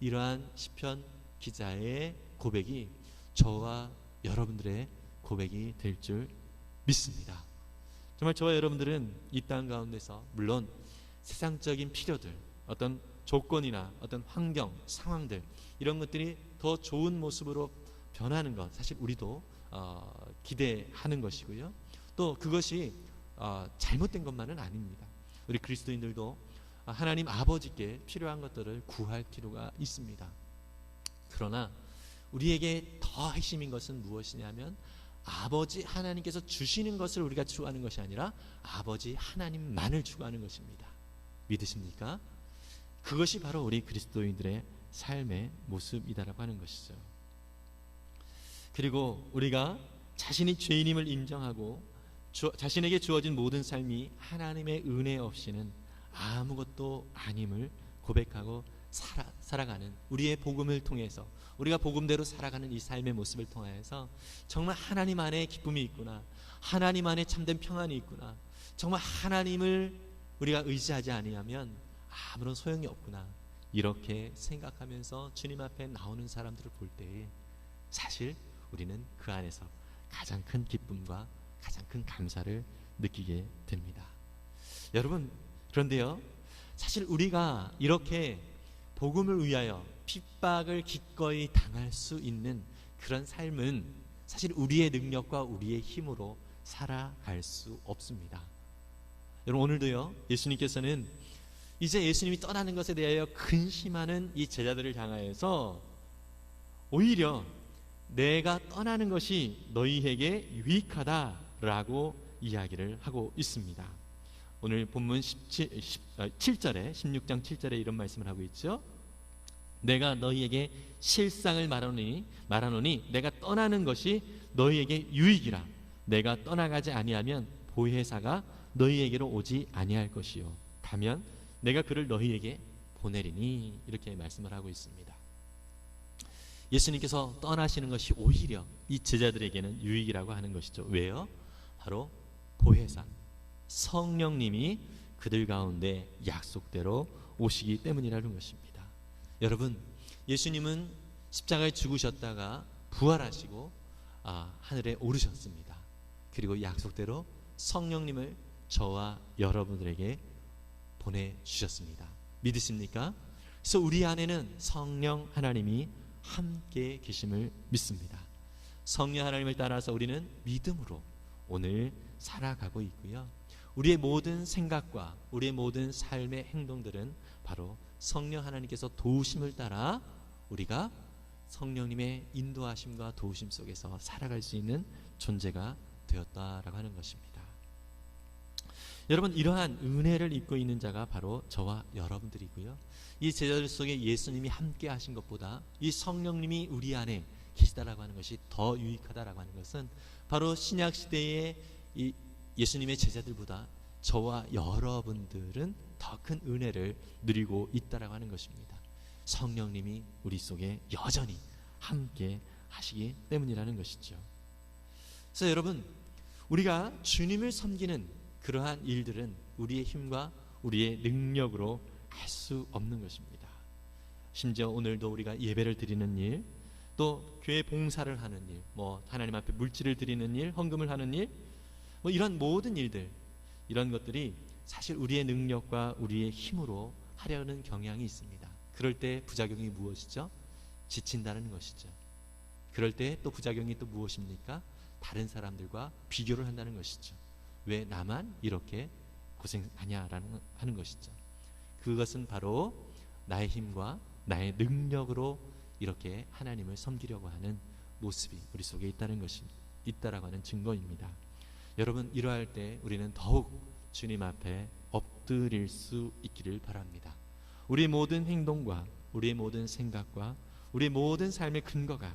이러한 시편 기자의 고백이 저와 여러분들의 고백이 될 줄 믿습니다. 정말 저와 여러분들은 이 땅 가운데서 물론 세상적인 필요들, 어떤 조건이나 어떤 환경, 상황들 이런 것들이 더 좋은 모습으로 변하는 것 사실 우리도 기대하는 것이고요. 또 그것이 잘못된 것만은 아닙니다. 우리 그리스도인들도 하나님 아버지께 필요한 것들을 구할 필요가 있습니다. 그러나 우리에게 더 핵심인 것은 무엇이냐면 아버지 하나님께서 주시는 것을 우리가 추구하는 것이 아니라 아버지 하나님만을 추구하는 것입니다. 믿으십니까? 그것이 바로 우리 그리스도인들의 삶의 모습이다라고 하는 것이죠. 그리고 우리가 자신이 죄인임을 인정하고 자신에게 주어진 모든 삶이 하나님의 은혜 없이는 아무것도 아님을 고백하고 살아가는 우리의 복음을 통해서 우리가 복음대로 살아가는 이 삶의 모습을 통해서 정말 하나님 안에 기쁨이 있구나, 하나님 안에 참된 평안이 있구나, 정말 하나님을 우리가 의지하지 아니하면 아무런 소용이 없구나, 이렇게 생각하면서 주님 앞에 나오는 사람들을 볼 때에 사실 우리는 그 안에서 가장 큰 기쁨과 가장 큰 감사를 느끼게 됩니다. 여러분, 그런데요, 사실 우리가 이렇게 복음을 위하여 핍박을 기꺼이 당할 수 있는 그런 삶은 사실 우리의 능력과 우리의 힘으로 살아갈 수 없습니다. 여러분, 오늘도요, 예수님께서는 이제 예수님이 떠나는 것에 대하여 근심하는 이 제자들을 향하여서 오히려 내가 떠나는 것이 너희에게 유익하다라고 이야기를 하고 있습니다. 오늘 본문 7절에 16장 7절에 이런 말씀을 하고 있죠. 내가 너희에게 실상을 말하노니 내가 떠나는 것이 너희에게 유익이라. 내가 떠나가지 아니하면 보혜사가 너희에게로 오지 아니할 것이요 가면 내가 그를 너희에게 보내리니, 이렇게 말씀을 하고 있습니다. 예수님께서 떠나시는 것이 오히려 이 제자들에게는 유익이라고 하는 것이죠. 왜요? 바로 보혜사 성령님이 그들 가운데 약속대로 오시기 때문이라는 것입니다. 여러분, 예수님은 십자가에 죽으셨다가 부활하시고 하늘에 오르셨습니다. 그리고 약속대로 성령님을 저와 여러분들에게 보내주셨습니다. 믿으십니까? 그래서 우리 안에는 성령 하나님이 함께 계심을 믿습니다. 성령 하나님을 따라서 우리는 믿음으로 오늘 살아가고 있고요. 우리의 모든 생각과 우리의 모든 삶의 행동들은 바로 성령 하나님께서 도우심을 따라 우리가 성령님의 인도하심과 도우심 속에서 살아갈 수 있는 존재가 되었다라고 하는 것입니다. 여러분, 이러한 은혜를 입고 있는 자가 바로 저와 여러분들이고요. 이 제자들 속에 예수님이 함께 하신 것보다 이 성령님이 우리 안에 계시다라고 하는 것이 더 유익하다라고 하는 것은 바로 신약 시대의 이 예수님의 제자들보다 저와 여러분들은 더 큰 은혜를 누리고 있다라고 하는 것입니다. 성령님이 우리 속에 여전히 함께 하시기 때문이라는 것이죠. 그래서 여러분, 우리가 주님을 섬기는 그러한 일들은 우리의 힘과 우리의 능력으로 할 수 없는 것입니다. 심지어 오늘도 우리가 예배를 드리는 일, 또 교회 봉사를 하는 일, 하나님 앞에 물질을 드리는 일, 헌금을 하는 일, 이런 모든 일들, 이런 것들이 사실 우리의 능력과 우리의 힘으로 하려는 경향이 있습니다. 그럴 때 부작용이 무엇이죠? 지친다는 것이죠. 그럴 때 또 부작용이 또 무엇입니까? 다른 사람들과 비교를 한다는 것이죠. 왜 나만 이렇게 고생하냐라는 하는 것이죠. 그것은 바로 나의 힘과 나의 능력으로 이렇게 하나님을 섬기려고 하는 모습이 우리 속에 있다라고 하는 증거입니다. 여러분, 이러할 때 우리는 더욱 주님 앞에 엎드릴 수 있기를 바랍니다. 우리의 모든 행동과 우리의 모든 생각과 우리의 모든 삶의 근거가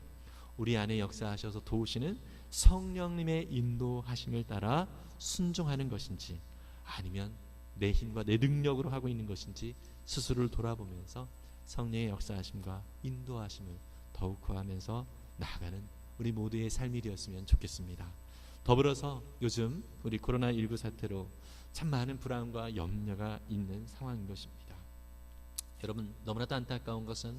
우리 안에 역사하셔서 도우시는 성령님의 인도하심을 따라 순종하는 것인지, 아니면 내 힘과 내 능력으로 하고 있는 것인지 스스로를 돌아보면서 성령의 역사하심과 인도하심을 더욱 구하면서 나아가는 우리 모두의 삶이 되었으면 좋겠습니다. 더불어서 요즘 우리 코로나19 사태로 참 많은 불안과 염려가 있는 상황인 것입니다. 여러분, 너무나도 안타까운 것은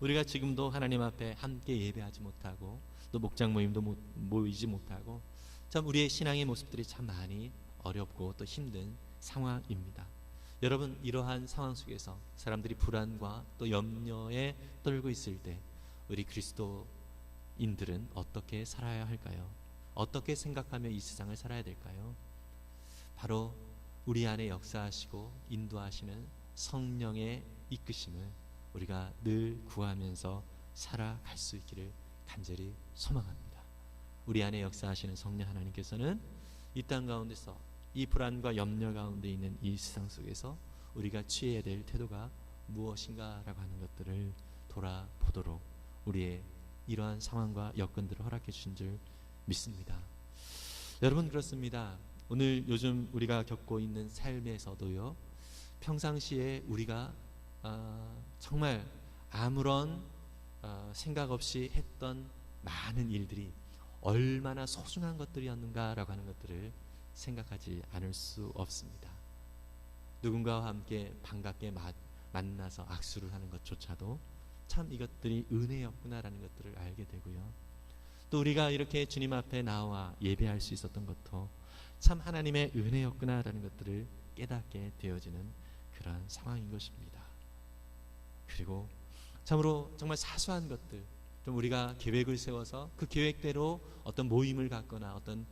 우리가 지금도 하나님 앞에 함께 예배하지 못하고 또 목장 모임도 모이지 못하고 참 우리의 신앙의 모습들이 참 많이 어렵고 또 힘든 상황입니다. 여러분, 이러한 상황 속에서 사람들이 불안과 또 염려에 떨고 있을 때 우리 그리스도인들은 어떻게 살아야 할까요? 어떻게 생각하며 이 세상을 살아야 될까요? 바로 우리 안에 역사하시고 인도하시는 성령의 이끄심을 우리가 늘 구하면서 살아갈 수 있기를 간절히 소망합니다. 우리 안에 역사하시는 성령 하나님께서는 이 땅 가운데서 이 불안과 염려 가운데 있는 이 세상 속에서 우리가 취해야 될 태도가 무엇인가라고 하는 것들을 돌아보도록 우리의 이러한 상황과 여건들을 허락해 주신 줄 믿습니다. 여러분, 그렇습니다. 오늘 요즘 우리가 겪고 있는 삶에서도요, 평상시에 우리가 정말 아무런 생각 없이 했던 많은 일들이 얼마나 소중한 것들이었는가라고 하는 것들을 생각하지 않을 수 없습니다. 누군가와 함께 반갑게 만나서 악수를 하는 것조차도 참 이것들이 은혜였구나라는 것들을 알게 되고요. 또 우리가 이렇게 주님 앞에 나와 예배할 수 있었던 것도 참 하나님의 은혜였구나라는 것들을 깨닫게 되어지는 그러한 상황인 것입니다. 그리고 참으로 정말 사소한 것들, 좀 우리가 계획을 세워서 그 계획대로 어떤 모임을 갖거나 어떤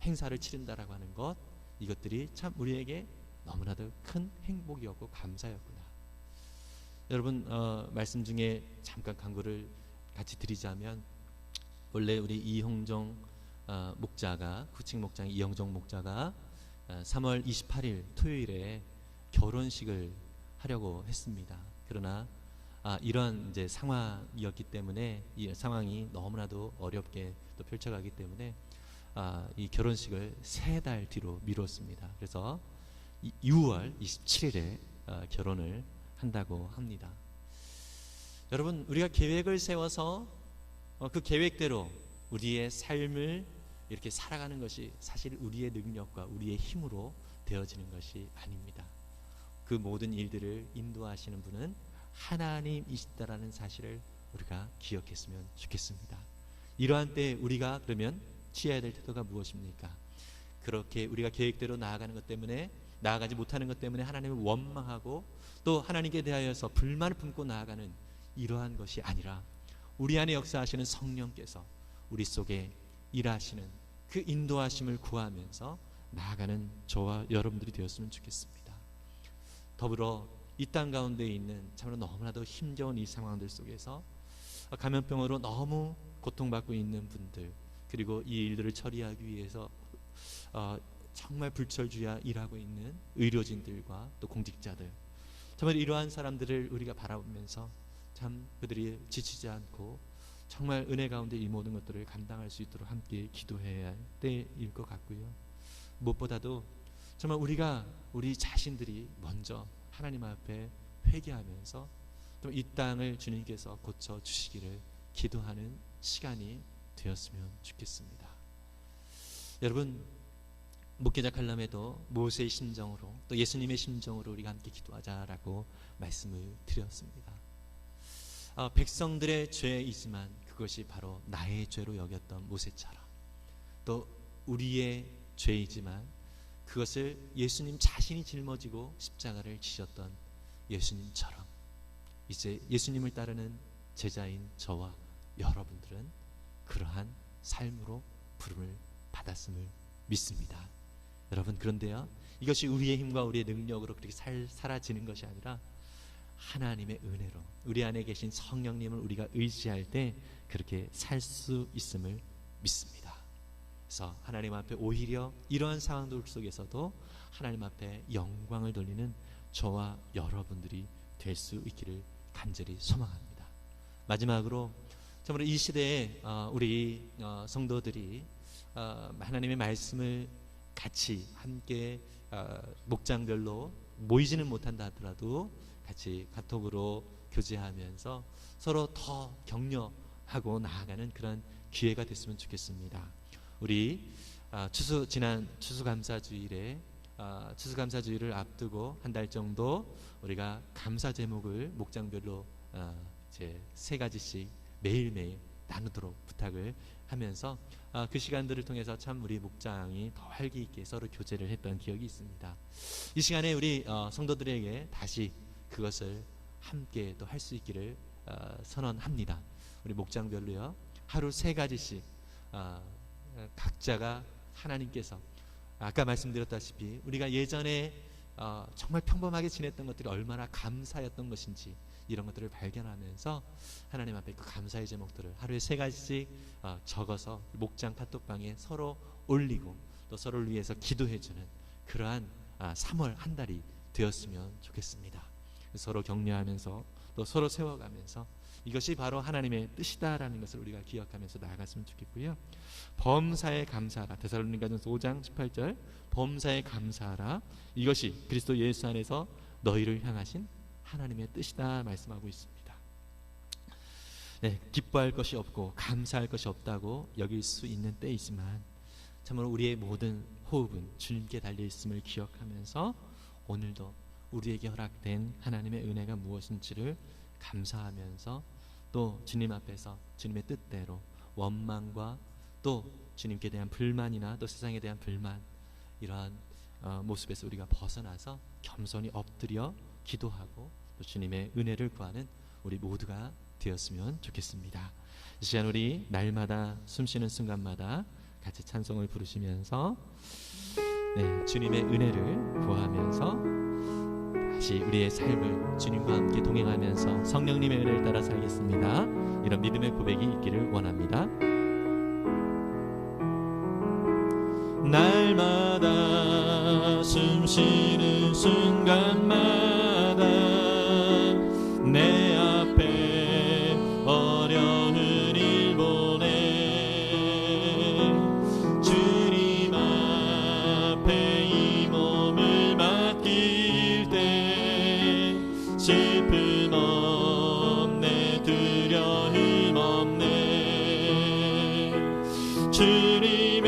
행사를 치른다라고 하는 것, 이것들이 참 우리에게 너무나도 큰 행복이었고 감사였구나. 여러분, 말씀 중에 잠깐 강구를 같이 드리자면, 원래 우리 이홍정 목자가, 구칙 목장 이홍정 목자가 3월 28일 토요일에 결혼식을 하려고 했습니다. 그러나 이런 이제 상황이었기 때문에, 이 상황이 너무나도 어렵게 또 펼쳐가기 때문에 이 결혼식을 3달 뒤로 미뤘습니다. 그래서 6월 27일에 결혼을 한다고 합니다. 여러분, 우리가 계획을 세워서 그 계획대로 우리의 삶을 이렇게 살아가는 것이 사실 우리의 능력과 우리의 힘으로 되어지는 것이 아닙니다. 그 모든 일들을 인도하시는 분은 하나님이시다라는 사실을 우리가 기억했으면 좋겠습니다. 이러한 때 우리가 그러면 취해야 될 태도가 무엇입니까? 그렇게 우리가 계획대로 나아가는 것 때문에, 나아가지 못하는 것 때문에 하나님을 원망하고 또 하나님께 대하여서 불만을 품고 나아가는 이러한 것이 아니라, 우리 안에 역사하시는 성령께서 우리 속에 일하시는 그 인도하심을 구하면서 나아가는 저와 여러분들이 되었으면 좋겠습니다. 더불어 이 땅 가운데 있는 참으로 너무나도 힘겨운 이 상황들 속에서 감염병으로 너무 고통받고 있는 분들, 그리고 이 일들을 처리하기 위해서 정말 불철주야 일하고 있는 의료진들과 또 공직자들, 정말 이러한 사람들을 우리가 바라보면서 참 그들이 지치지 않고 정말 은혜 가운데 이 모든 것들을 감당할 수 있도록 함께 기도해야 할 때일 것 같고요. 무엇보다도 정말 우리가 우리 자신들이 먼저 하나님 앞에 회개하면서 또 이 땅을 주님께서 고쳐 주시기를 기도하는 시간이 되었으면 좋겠습니다. 여러분, 목회자 칼럼에도 모세의 심정으로 또 예수님의 심정으로 우리가 함께 기도하자라고 말씀을 드렸습니다. 백성들의 죄이지만 그것이 바로 나의 죄로 여겼던 모세처럼, 또 우리의 죄이지만 그것을 예수님 자신이 짊어지고 십자가를 지셨던 예수님처럼 이제 예수님을 따르는 제자인 저와 여러분들은 그러한 삶으로 부름을 받았음을 믿습니다. 여러분, 그런데요, 이것이 우리의 힘과 우리의 능력으로 그렇게 사라지는 것이 아니라 하나님의 은혜로 우리 안에 계신 성령님을 우리가 의지할 때 그렇게 살 수 있음을 믿습니다. 그래서 하나님 앞에 오히려 이러한 상황들 속에서도 하나님 앞에 영광을 돌리는 저와 여러분들이 될 수 있기를 간절히 소망합니다. 마지막으로 정말 이 시대에 우리 성도들이 하나님의 말씀을 같이 함께 목장별로 모이지는 못한다 하더라도 같이 카톡으로 교제하면서 서로 더 격려하고 나아가는 그런 기회가 됐으면 좋겠습니다. 우리 지난 추수감사주일에 추수감사주일을 앞두고 한 달 정도 우리가 감사 제목을 목장별로 이제 3가지씩 매일매일 나누도록 부탁을 하면서 그 시간들을 통해서 참 우리 목장이 더 활기 있게 서로 교제를 했던 기억이 있습니다. 이 시간에 우리 성도들에게 다시 그것을 함께 또 할 수 있기를 선언합니다. 우리 목장별로요, 하루 3가지씩 각자가 하나님께서 아까 말씀드렸다시피 우리가 예전에 정말 평범하게 지냈던 것들이 얼마나 감사였던 것인지 이런 것들을 발견하면서 하나님 앞에 그 감사의 제목들을 하루에 3가지씩 적어서 목장 카톡방에 서로 올리고 또 서로를 위해서 기도해주는 그러한 3월 한 달이 되었으면 좋겠습니다. 서로 격려하면서 또 서로 세워가면서 이것이 바로 하나님의 뜻이다라는 것을 우리가 기억하면서 나아갔으면 좋겠고요. 범사에 감사하라. 데살로니가전서 5장 18절 범사에 감사하라. 이것이 그리스도 예수 안에서 너희를 향하신 하나님의 뜻이다 말씀하고 있습니다. 네, 기뻐할 것이 없고 감사할 것이 없다고 여길 수 있는 때이지만 참으로 우리의 모든 호흡은 주님께 달려있음을 기억하면서 오늘도 우리에게 허락된 하나님의 은혜가 무엇인지를 감사하면서 또 주님 앞에서 주님의 뜻대로 원망과 또 주님께 대한 불만이나 또 세상에 대한 불만 이러한 모습에서 우리가 벗어나서 겸손히 엎드려 기도하고 또 주님의 은혜를 구하는 우리 모두가 되었으면 좋겠습니다. 이 시간 우리 날마다 숨쉬는 순간마다 같이 찬송을 부르시면서 주님의 은혜를 구하면서 다시 우리의 삶을 주님과 함께 동행하면서 성령님의 은혜를 따라 살겠습니다. 이런 믿음의 고백이 있기를 원합니다. 날마다 숨쉬는 순간마다 내 앞에 어려운 일 보내 주님 앞에 이 몸을 맡길 때 슬픔 없네 두려움 없네 주님의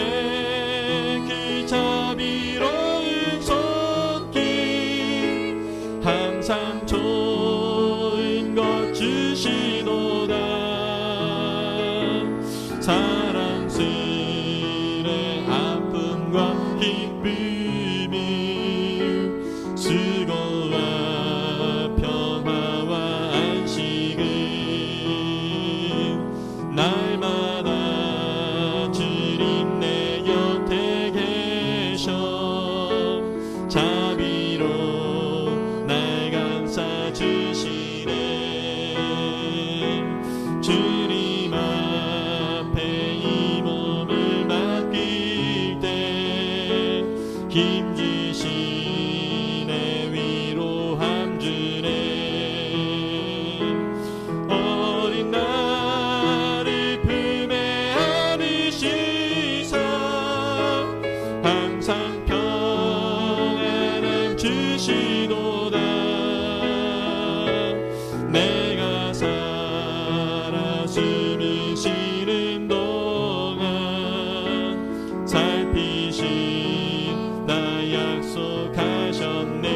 그 자비로운 손길 항상 좋은 것 주시도다 사랑스레 아픔과 기쁨이 수고와 평화와 안식을 날마다 주님 내 곁에 계셔 자비로 날 감싸 주시네 주님 앞에 이 몸을 맡길 때 힘주시네 위로함 주네 어린 나를 품에 안으시사 항상 평안함 주시도다 내가 살아 숨을 쉬는 동안 살피신다 약속하셨네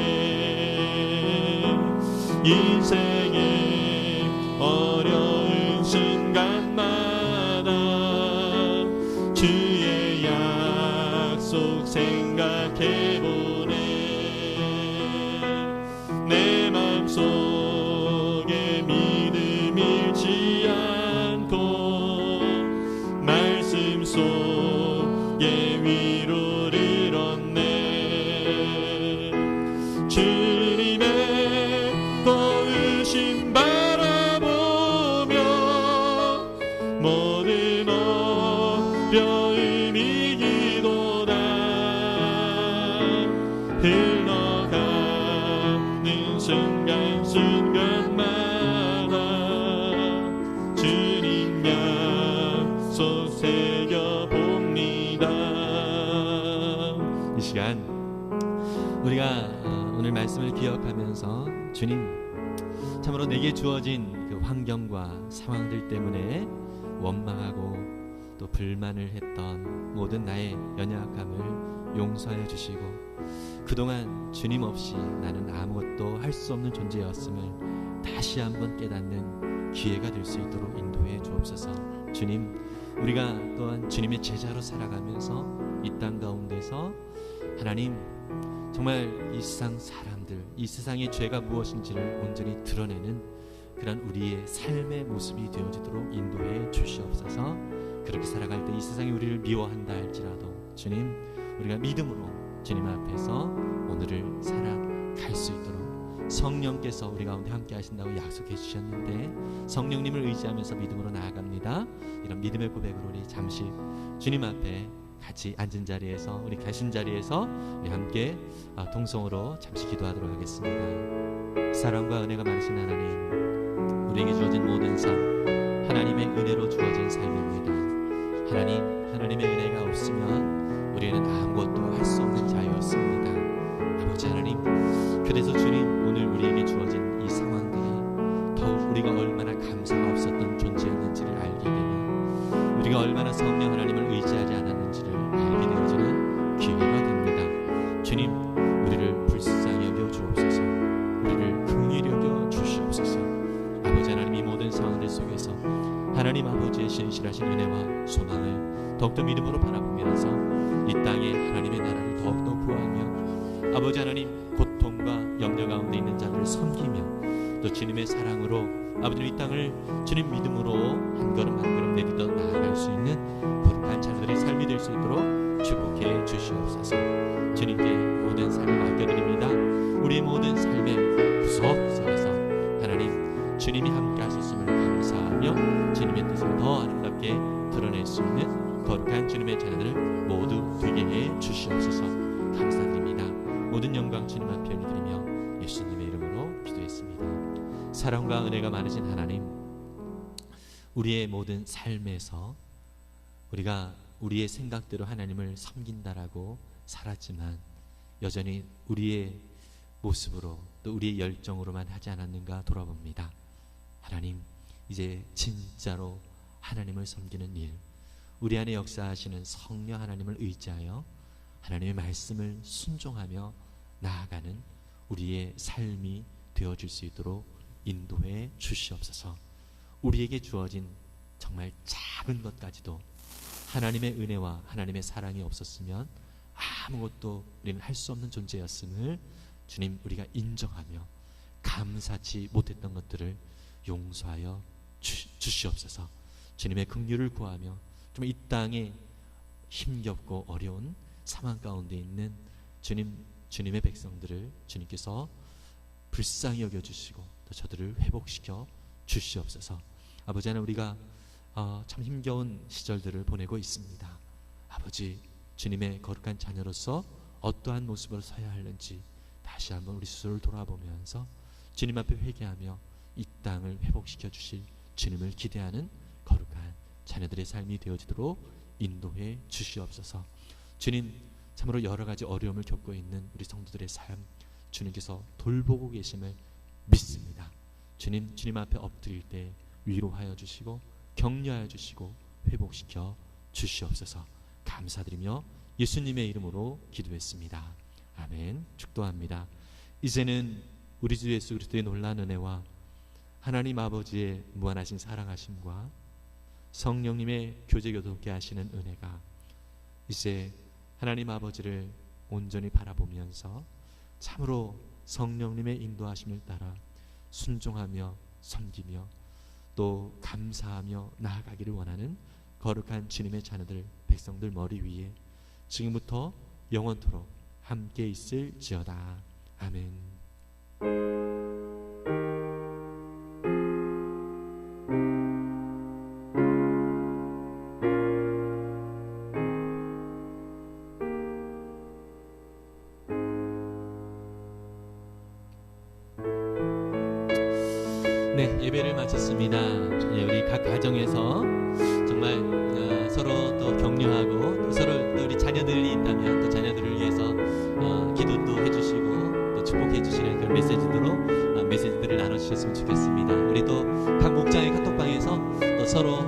인생의 어려운 순간마다 주의 약속 생각해 흘러가는 순간순간마다 주님 약속 새겨봅니다. 이 시간 우리가 오늘 말씀을 기억하면서 주님, 참으로 내게 주어진 그 환경과 상황들 때문에 원망하고 또 불만을 했던 모든 나의 연약함을 용서해 주시고, 그동안 주님 없이 나는 아무것도 할 수 없는 존재였음을 다시 한번 깨닫는 기회가 될 수 있도록 인도해 주옵소서. 주님, 우리가 또한 주님의 제자로 살아가면서 이 땅 가운데서 하나님, 정말 이 세상 사람들, 이 세상의 죄가 무엇인지를 온전히 드러내는 그런 우리의 삶의 모습이 되어지도록 인도해 주시옵소서. 그렇게 살아갈 때 이 세상이 우리를 미워한다 할지라도 주님, 우리가 믿음으로 주님 앞에서 오늘을 살아갈 수 있도록 성령께서 우리 가운데 함께 하신다고 약속해 주셨는데, 성령님을 의지하면서 믿음으로 나아갑니다. 이런 믿음의 고백으로 우리 잠시 주님 앞에 같이 앉은 자리에서, 우리 계신 자리에서 우리 함께 동성으로 잠시 기도하도록 하겠습니다. 사랑과 은혜가 많으신 하나님, 우리에게 주어진 모든 삶 하나님의 은혜로 주어진 삶입니다. 하나님, 하나님의 은혜가 없으면 우리는 아무것도 할 수 없는 자였습니다. 아버지 하나님, 그래서 주님, 오늘 우리에게 주어진 이 상황들이 더욱 우리가 얼마나 감사가 없었던 존재였는지를 알게 되며, 우리가 얼마나 성령 하나님을 의지하지 않았는지를 알게 되어지는 기회가 됩니다. 주님, 우리를 불쌍히 여겨 주옵소서. 우리를 긍휼히 여겨 주시옵소서. 아버지 하나님, 이 모든 상황들 속에서 하나님 아버지의 신실하신 은혜와 소망을 더욱더 믿음으로 바라보면서 이 땅에 하나님의 나라를 더욱더 구하며, 아버지 하나님, 고통과 염려 가운데 있는 자들을 섬기며, 또 주님의 사랑으로 아버지 이 땅을 주님 믿음으로 한 걸음 한 걸음 내딛어 나아갈 수 있는 거룩한 자들의 삶이 될 수 있도록 축복해 주시옵소서. 주님께 모든 삶을 맡겨드립니다. 우리의 모든 삶의 구석구석에서 하나님, 주님이 함께 하셨음을 감사하며 주님의 뜻을 더 아름답게 드러낼 수 있는 거룩한 주님의 자녀들을 모두 되게 해 주시옵소서. 감사드립니다. 모든 영광 주님 앞에 올려드리며 예수님의 이름으로 기도했습니다. 사랑과 은혜가 많으신 하나님, 우리의 모든 삶에서 우리가 우리의 생각대로 하나님을 섬긴다라고 살았지만 여전히 우리의 모습으로 또 우리의 열정으로만 하지 않았는가 돌아봅니다. 하나님, 이제 진짜로 하나님을 섬기는 일, 우리 안에 역사하시는 성령 하나님을 의지하여 하나님의 말씀을 순종하며 나아가는 우리의 삶이 되어질 수 있도록 인도해 주시옵소서. 우리에게 주어진 정말 작은 것까지도 하나님의 은혜와 하나님의 사랑이 없었으면 아무것도 우리는 할 수 없는 존재였음을 주님, 우리가 인정하며 감사치 못했던 것들을 용서하여 주시옵소서. 주님의 긍휼을 구하며 좀 이 땅에 힘겹고 어려운 상황 가운데 있는 주님의 백성들을 주님께서 불쌍히 여겨주시고 또 저들을 회복시켜 주시옵소서. 아버지 하나님, 우리가 참 힘겨운 시절들을 보내고 있습니다. 아버지, 주님의 거룩한 자녀로서 어떠한 모습으로 서야 하는지 다시 한번 우리 스스로를 돌아보면서 주님 앞에 회개하며 이 땅을 회복시켜 주실 주님을 기대하는 거룩한 자녀들의 삶이 되어지도록 인도해 주시옵소서. 주님, 참으로 여러 가지 어려움을 겪고 있는 우리 성도들의 삶 주님께서 돌보고 계심을 믿습니다. 주님 앞에 엎드릴 때 위로하여 주시고 격려하여 주시고 회복시켜 주시옵소서. 감사드리며 예수님의 이름으로 기도했습니다. 아멘. 축도합니다. 이제는 우리 주 예수 그리스도의 놀라운 은혜와 하나님 아버지의 무한하신 사랑하심과 성령님의 교제 교통케 하시는 은혜가 이제 하나님 아버지를 온전히 바라보면서 참으로 성령님의 인도하심을 따라 순종하며 섬기며 또 감사하며 나아가기를 원하는 거룩한 주님의 자녀들 백성들 머리 위에 지금부터 영원토록 함께 있을지어다. 아멘. 네, 예배를 마쳤습니다. 예, 우리 각 가정에서 정말 서로 또 격려하고 또 서로 또 우리 자녀들이 있다면 또 자녀들을 위해서 기도도 해주시고 또 축복해주시는 그런 메시지들을 나눠주셨으면 좋겠습니다. 우리 또 각 목장의 카톡방에서 또 서로